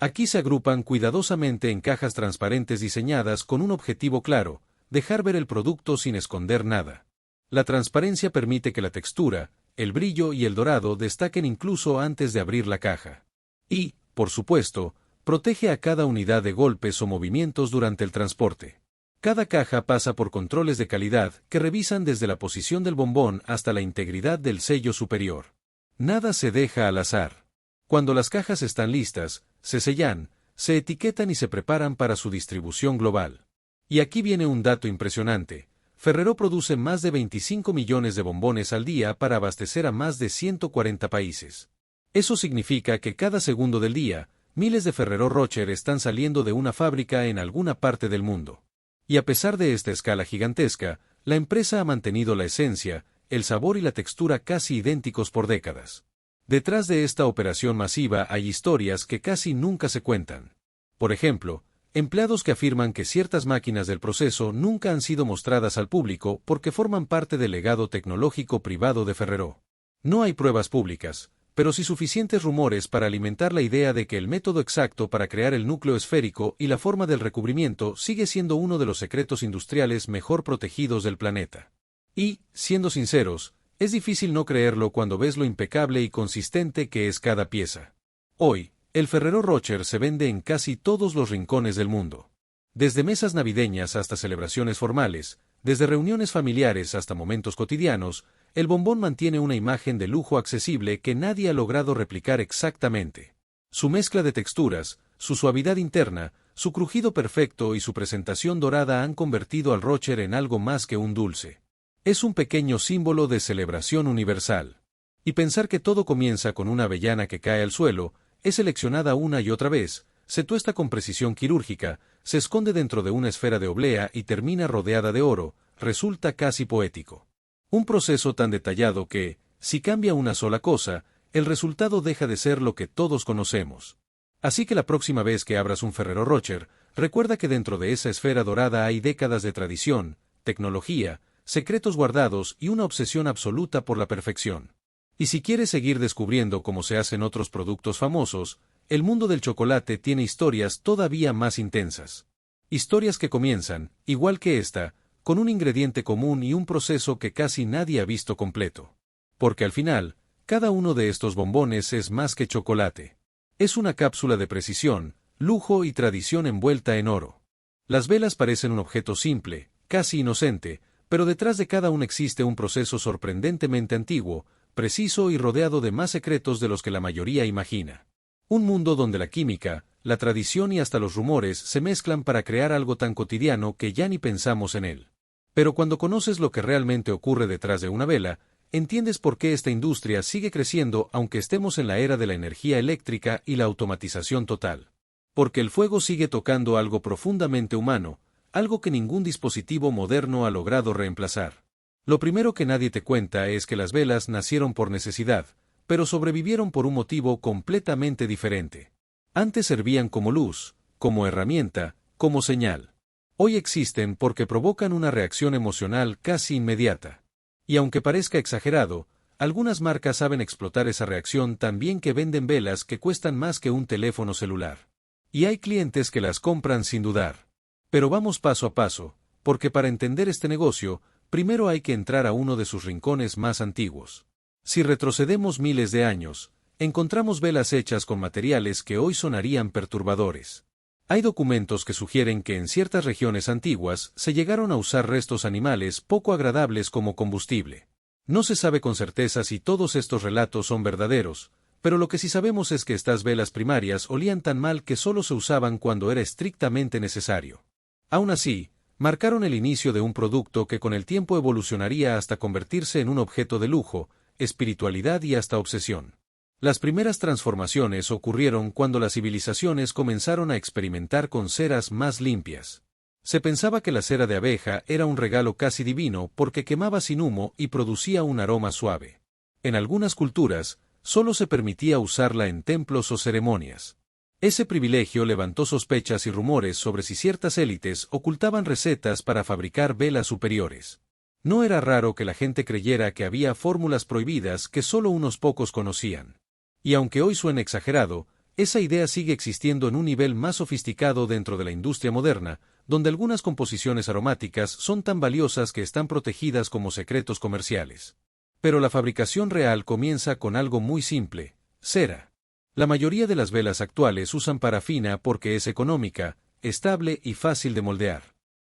Aquí se agrupan cuidadosamente en cajas transparentes diseñadas con un objetivo claro: dejar ver el producto sin esconder nada. La transparencia permite que la textura, el brillo y el dorado destaquen incluso antes de abrir la caja. Y, por supuesto, protege a cada unidad de golpes o movimientos durante el transporte. Cada caja pasa por controles de calidad que revisan desde la posición del bombón hasta la integridad del sello superior. Nada se deja al azar. Cuando las cajas están listas, se sellan, se etiquetan y se preparan para su distribución global. Y aquí viene un dato impresionante: Ferrero produce más de 25 millones de bombones al día para abastecer a más de 140 países. Eso significa que cada segundo del día, miles de Ferrero Rocher están saliendo de una fábrica en alguna parte del mundo. Y a pesar de esta escala gigantesca, la empresa ha mantenido la esencia, el sabor y la textura casi idénticos por décadas. Detrás de esta operación masiva hay historias que casi nunca se cuentan. Por ejemplo, empleados que afirman que ciertas máquinas del proceso nunca han sido mostradas al público porque forman parte del legado tecnológico privado de Ferrero. No hay pruebas públicas, pero sí suficientes rumores para alimentar la idea de que el método exacto para crear el núcleo esférico y la forma del recubrimiento sigue siendo uno de los secretos industriales mejor protegidos del planeta. Y, siendo sinceros, es difícil no creerlo cuando ves lo impecable y consistente que es cada pieza. Hoy, el Ferrero Rocher se vende en casi todos los rincones del mundo. Desde mesas navideñas hasta celebraciones formales, desde reuniones familiares hasta momentos cotidianos, el bombón mantiene una imagen de lujo accesible que nadie ha logrado replicar exactamente. Su mezcla de texturas, su suavidad interna, su crujido perfecto y su presentación dorada han convertido al Rocher en algo más que un dulce. Es un pequeño símbolo de celebración universal. Y pensar que todo comienza con una avellana que cae al suelo, es seleccionada una y otra vez, se tuesta con precisión quirúrgica, se esconde dentro de una esfera de oblea y termina rodeada de oro, resulta casi poético. Un proceso tan detallado que, si cambia una sola cosa, el resultado deja de ser lo que todos conocemos. Así que la próxima vez que abras un Ferrero Rocher, recuerda que dentro de esa esfera dorada hay décadas de tradición, tecnología, secretos guardados y una obsesión absoluta por la perfección. Y si quieres seguir descubriendo cómo se hacen otros productos famosos, el mundo del chocolate tiene historias todavía más intensas. Historias que comienzan, igual que esta, con un ingrediente común y un proceso que casi nadie ha visto completo. Porque al final, cada uno de estos bombones es más que chocolate. Es una cápsula de precisión, lujo y tradición envuelta en oro. Las velas parecen un objeto simple, casi inocente, pero detrás de cada uno existe un proceso sorprendentemente antiguo, preciso y rodeado de más secretos de los que la mayoría imagina. Un mundo donde la química, la tradición y hasta los rumores se mezclan para crear algo tan cotidiano que ya ni pensamos en él. Pero cuando conoces lo que realmente ocurre detrás de una vela, entiendes por qué esta industria sigue creciendo aunque estemos en la era de la energía eléctrica y la automatización total. Porque el fuego sigue tocando algo profundamente humano, algo que ningún dispositivo moderno ha logrado reemplazar. Lo primero que nadie te cuenta es que las velas nacieron por necesidad, pero sobrevivieron por un motivo completamente diferente. Antes servían como luz, como herramienta, como señal. Hoy existen porque provocan una reacción emocional casi inmediata. Y aunque parezca exagerado, algunas marcas saben explotar esa reacción tan bien que venden velas que cuestan más que un teléfono celular. Y hay clientes que las compran sin dudar. Pero vamos paso a paso, porque para entender este negocio, primero hay que entrar a uno de sus rincones más antiguos. Si retrocedemos miles de años, encontramos velas hechas con materiales que hoy sonarían perturbadores. Hay documentos que sugieren que en ciertas regiones antiguas se llegaron a usar restos animales poco agradables como combustible. No se sabe con certeza si todos estos relatos son verdaderos, pero lo que sí sabemos es que estas velas primarias olían tan mal que solo se usaban cuando era estrictamente necesario. Aún así, marcaron el inicio de un producto que con el tiempo evolucionaría hasta convertirse en un objeto de lujo, espiritualidad y hasta obsesión. Las primeras transformaciones ocurrieron cuando las civilizaciones comenzaron a experimentar con ceras más limpias. Se pensaba que la cera de abeja era un regalo casi divino porque quemaba sin humo y producía un aroma suave. En algunas culturas, solo se permitía usarla en templos o ceremonias. Ese privilegio levantó sospechas y rumores sobre si ciertas élites ocultaban recetas para fabricar velas superiores. No era raro que la gente creyera que había fórmulas prohibidas que solo unos pocos conocían. Y aunque hoy suene exagerado, esa idea sigue existiendo en un nivel más sofisticado dentro de la industria moderna, donde algunas composiciones aromáticas son tan valiosas que están protegidas como secretos comerciales. Pero la fabricación real comienza con algo muy simple: cera. La mayoría de las velas actuales usan parafina porque es económica, estable y fácil de moldear.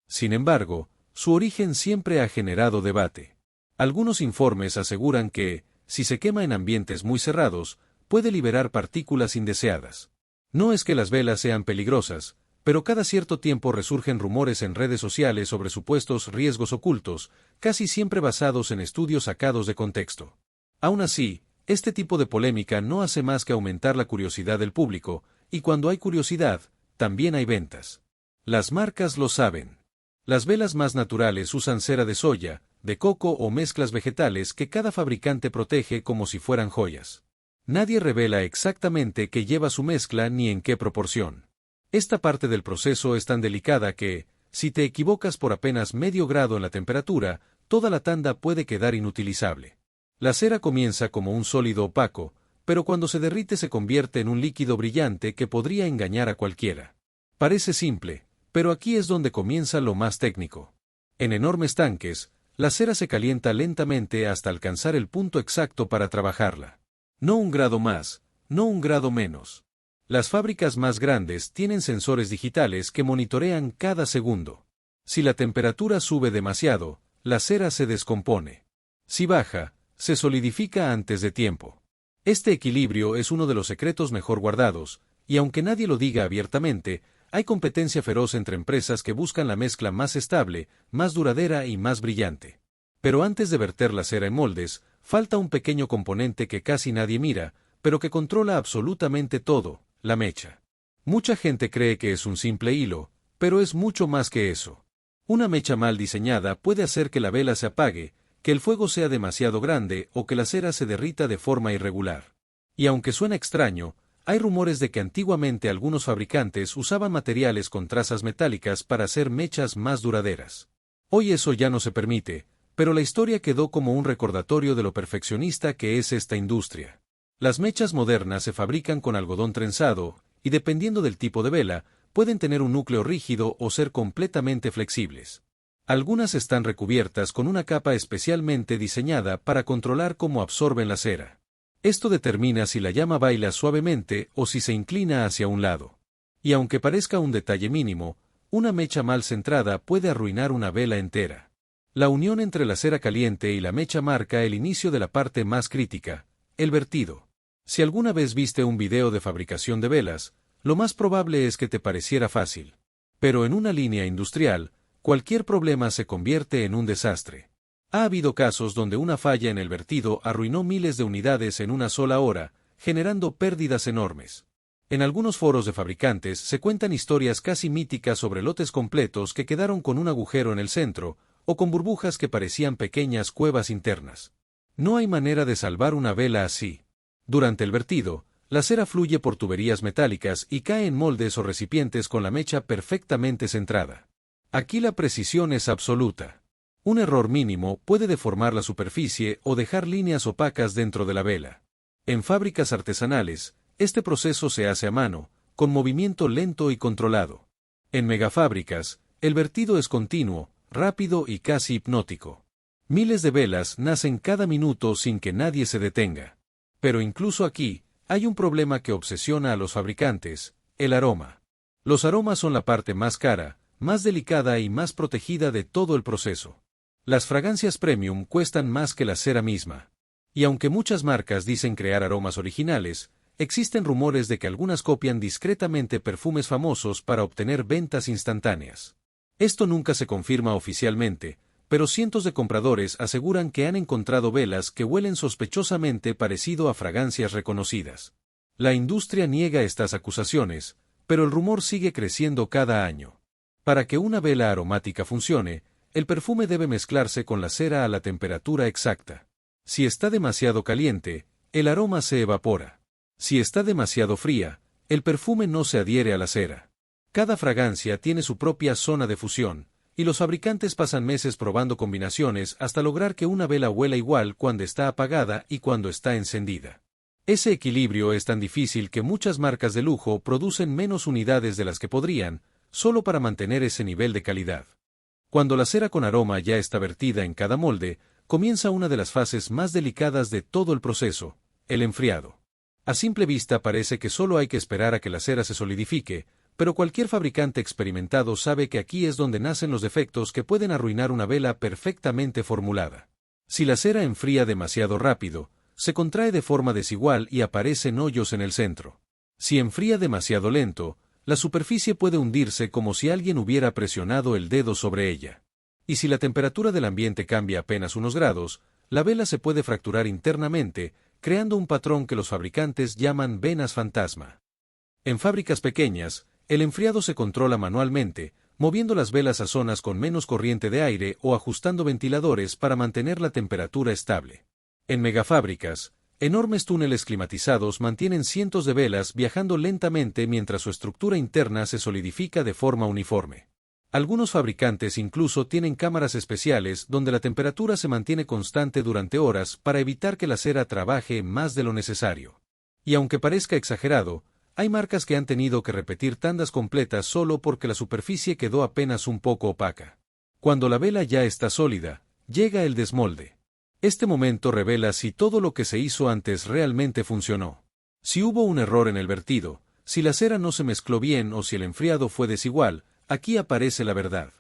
Sin embargo, su origen siempre ha generado debate. Algunos informes aseguran que, si se quema en ambientes muy cerrados, puede liberar partículas indeseadas. No es que las velas sean peligrosas, pero cada cierto tiempo resurgen rumores en redes sociales sobre supuestos riesgos ocultos, casi siempre basados en estudios sacados de contexto. Aún así, este tipo de polémica no hace más que aumentar la curiosidad del público, y cuando hay curiosidad, también hay ventas. Las marcas lo saben. Las velas más naturales usan cera de soya, de coco o mezclas vegetales que cada fabricante protege como si fueran joyas. Nadie revela exactamente qué lleva su mezcla ni en qué proporción. Esta parte del proceso es tan delicada que, si te equivocas por apenas medio grado en la temperatura, toda la tanda puede quedar inutilizable. La cera comienza como un sólido opaco, pero cuando se derrite se convierte en un líquido brillante que podría engañar a cualquiera. Parece simple, pero aquí es donde comienza lo más técnico. En enormes tanques, la cera se calienta lentamente hasta alcanzar el punto exacto para trabajarla. No un grado más, no un grado menos. Las fábricas más grandes tienen sensores digitales que monitorean cada segundo. Si la temperatura sube demasiado, la cera se descompone. Si baja, se solidifica antes de tiempo. Este equilibrio es uno de los secretos mejor guardados, y aunque nadie lo diga abiertamente, hay competencia feroz entre empresas que buscan la mezcla más estable, más duradera y más brillante. Pero antes de verter la cera en moldes, falta un pequeño componente que casi nadie mira, pero que controla absolutamente todo: la mecha. Mucha gente cree que es un simple hilo, pero es mucho más que eso. Una mecha mal diseñada puede hacer que la vela se apague, que el fuego sea demasiado grande o que la cera se derrita de forma irregular. Y aunque suena extraño, hay rumores de que antiguamente algunos fabricantes usaban materiales con trazas metálicas para hacer mechas más duraderas. Hoy eso ya no se permite, pero la historia quedó como un recordatorio de lo perfeccionista que es esta industria. Las mechas modernas se fabrican con algodón trenzado, y dependiendo del tipo de vela, pueden tener un núcleo rígido o ser completamente flexibles. Algunas están recubiertas con una capa especialmente diseñada para controlar cómo absorben la cera. Esto determina si la llama baila suavemente o si se inclina hacia un lado. Y aunque parezca un detalle mínimo, una mecha mal centrada puede arruinar una vela entera. La unión entre la cera caliente y la mecha marca el inicio de la parte más crítica: el vertido. Si alguna vez viste un video de fabricación de velas, lo más probable es que te pareciera fácil. Pero en una línea industrial, cualquier problema se convierte en un desastre. Ha habido casos donde una falla en el vertido arruinó miles de unidades en una sola hora, generando pérdidas enormes. En algunos foros de fabricantes se cuentan historias casi míticas sobre lotes completos que quedaron con un agujero en el centro, o con burbujas que parecían pequeñas cuevas internas. No hay manera de salvar una vela así. Durante el vertido, la cera fluye por tuberías metálicas y cae en moldes o recipientes con la mecha perfectamente centrada. Aquí la precisión es absoluta. Un error mínimo puede deformar la superficie o dejar líneas opacas dentro de la vela. En fábricas artesanales, este proceso se hace a mano, con movimiento lento y controlado. En megafábricas, el vertido es continuo, rápido y casi hipnótico. Miles de velas nacen cada minuto sin que nadie se detenga. Pero incluso aquí, hay un problema que obsesiona a los fabricantes: el aroma. Los aromas son la parte más cara, más delicada y más protegida de todo el proceso. Las fragancias premium cuestan más que la cera misma. Y aunque muchas marcas dicen crear aromas originales, existen rumores de que algunas copian discretamente perfumes famosos para obtener ventas instantáneas. Esto nunca se confirma oficialmente, pero cientos de compradores aseguran que han encontrado velas que huelen sospechosamente parecido a fragancias reconocidas. La industria niega estas acusaciones, pero el rumor sigue creciendo cada año. Para que una vela aromática funcione, el perfume debe mezclarse con la cera a la temperatura exacta. Si está demasiado caliente, el aroma se evapora. Si está demasiado fría, el perfume no se adhiere a la cera. Cada fragancia tiene su propia zona de fusión, y los fabricantes pasan meses probando combinaciones hasta lograr que una vela huela igual cuando está apagada y cuando está encendida. Ese equilibrio es tan difícil que muchas marcas de lujo producen menos unidades de las que podrían, solo para mantener ese nivel de calidad. Cuando la cera con aroma ya está vertida en cada molde, comienza una de las fases más delicadas de todo el proceso, el enfriado. A simple vista parece que solo hay que esperar a que la cera se solidifique, pero cualquier fabricante experimentado sabe que aquí es donde nacen los defectos que pueden arruinar una vela perfectamente formulada. Si la cera enfría demasiado rápido, se contrae de forma desigual y aparecen hoyos en el centro. Si enfría demasiado lento, la superficie puede hundirse como si alguien hubiera presionado el dedo sobre ella. Y si la temperatura del ambiente cambia apenas unos grados, la vela se puede fracturar internamente, creando un patrón que los fabricantes llaman venas fantasma. En fábricas pequeñas, el enfriado se controla manualmente, moviendo las velas a zonas con menos corriente de aire o ajustando ventiladores para mantener la temperatura estable. En megafábricas, enormes túneles climatizados mantienen cientos de velas viajando lentamente mientras su estructura interna se solidifica de forma uniforme. Algunos fabricantes incluso tienen cámaras especiales donde la temperatura se mantiene constante durante horas para evitar que la cera trabaje más de lo necesario. Y aunque parezca exagerado, hay marcas que han tenido que repetir tandas completas solo porque la superficie quedó apenas un poco opaca. Cuando la vela ya está sólida, llega el desmolde. Este momento revela si todo lo que se hizo antes realmente funcionó. Si hubo un error en el vertido, si la cera no se mezcló bien o si el enfriado fue desigual, aquí aparece la verdad.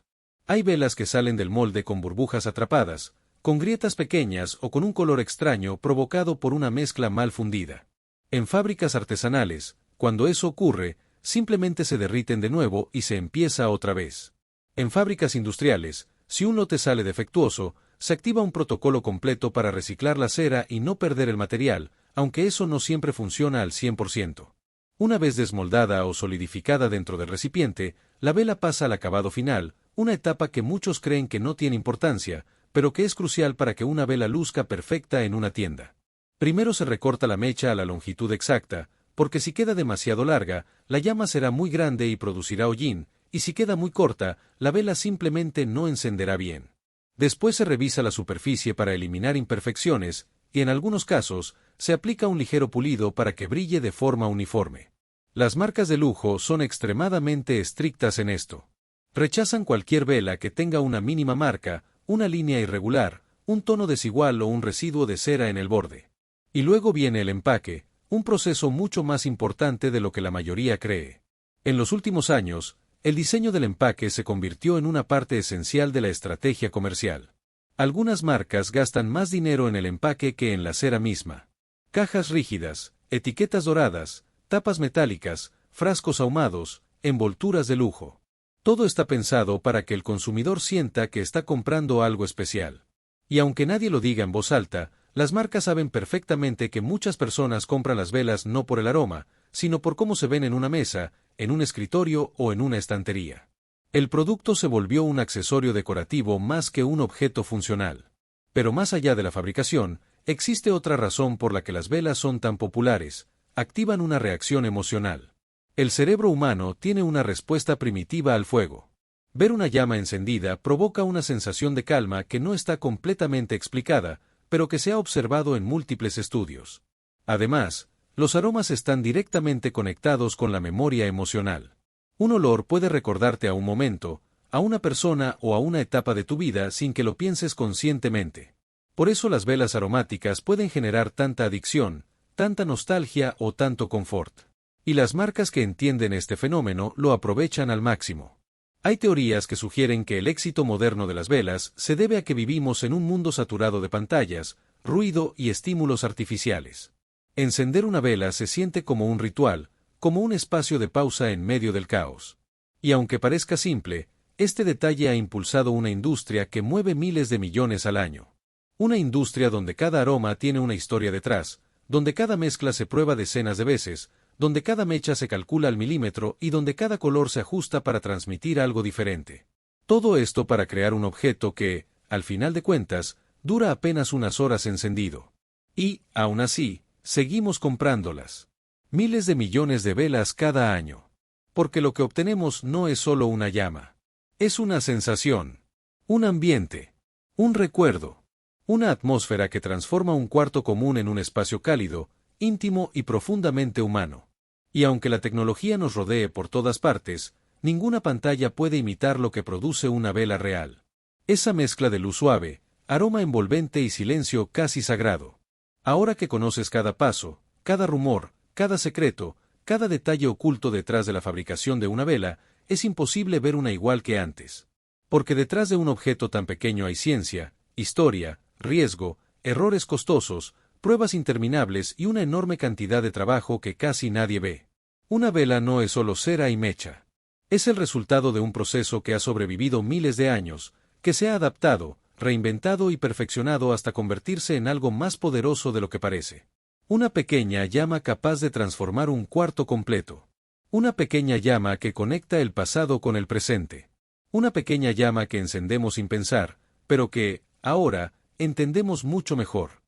Hay velas que salen del molde con burbujas atrapadas, con grietas pequeñas o con un color extraño provocado por una mezcla mal fundida. En fábricas artesanales, cuando eso ocurre, simplemente se derriten de nuevo y se empieza otra vez. En fábricas industriales, si un lote sale defectuoso, se activa un protocolo completo para reciclar la cera y no perder el material, aunque eso no siempre funciona al 100%. Una vez desmoldada o solidificada dentro del recipiente, la vela pasa al acabado final, una etapa que muchos creen que no tiene importancia, pero que es crucial para que una vela luzca perfecta en una tienda. Primero se recorta la mecha a la longitud exacta, porque si queda demasiado larga, la llama será muy grande y producirá hollín, y si queda muy corta, la vela simplemente no encenderá bien. Después se revisa la superficie para eliminar imperfecciones, y en algunos casos, se aplica un ligero pulido para que brille de forma uniforme. Las marcas de lujo son extremadamente estrictas en esto. Rechazan cualquier vela que tenga una mínima marca, una línea irregular, un tono desigual o un residuo de cera en el borde. Y luego viene el empaque, un proceso mucho más importante de lo que la mayoría cree. En los últimos años, el diseño del empaque se convirtió en una parte esencial de la estrategia comercial. Algunas marcas gastan más dinero en el empaque que en la cera misma. Cajas rígidas, etiquetas doradas, tapas metálicas, frascos ahumados, envolturas de lujo. Todo está pensado para que el consumidor sienta que está comprando algo especial. Y aunque nadie lo diga en voz alta, las marcas saben perfectamente que muchas personas compran las velas no por el aroma, sino por cómo se ven en una mesa, en un escritorio o en una estantería. El producto se volvió un accesorio decorativo más que un objeto funcional. Pero más allá de la fabricación, existe otra razón por la que las velas son tan populares: activan una reacción emocional. El cerebro humano tiene una respuesta primitiva al fuego. Ver una llama encendida provoca una sensación de calma que no está completamente explicada, pero que se ha observado en múltiples estudios. Además, los aromas están directamente conectados con la memoria emocional. Un olor puede recordarte a un momento, a una persona o a una etapa de tu vida sin que lo pienses conscientemente. Por eso las velas aromáticas pueden generar tanta adicción, tanta nostalgia o tanto confort. Y las marcas que entienden este fenómeno lo aprovechan al máximo. Hay teorías que sugieren que el éxito moderno de las velas se debe a que vivimos en un mundo saturado de pantallas, ruido y estímulos artificiales. Encender una vela se siente como un ritual, como un espacio de pausa en medio del caos. Y aunque parezca simple, este detalle ha impulsado una industria que mueve miles de millones al año. Una industria donde cada aroma tiene una historia detrás, donde cada mezcla se prueba decenas de veces, donde cada mecha se calcula al milímetro y donde cada color se ajusta para transmitir algo diferente. Todo esto para crear un objeto que, al final de cuentas, dura apenas unas horas encendido. Y, aún así, seguimos comprándolas. Miles de millones de velas cada año. Porque lo que obtenemos no es solo una llama. Es una sensación, un ambiente, un recuerdo, una atmósfera que transforma un cuarto común en un espacio cálido, íntimo y profundamente humano. Y aunque la tecnología nos rodee por todas partes, ninguna pantalla puede imitar lo que produce una vela real. Esa mezcla de luz suave, aroma envolvente y silencio casi sagrado. Ahora que conoces cada paso, cada rumor, cada secreto, cada detalle oculto detrás de la fabricación de una vela, es imposible ver una igual que antes. Porque detrás de un objeto tan pequeño hay ciencia, historia, riesgo, errores costosos, pruebas interminables y una enorme cantidad de trabajo que casi nadie ve. Una vela no es solo cera y mecha. Es el resultado de un proceso que ha sobrevivido miles de años, que se ha adaptado, reinventado y perfeccionado hasta convertirse en algo más poderoso de lo que parece. Una pequeña llama capaz de transformar un cuarto completo. Una pequeña llama que conecta el pasado con el presente. Una pequeña llama que encendemos sin pensar, pero que, ahora, entendemos mucho mejor.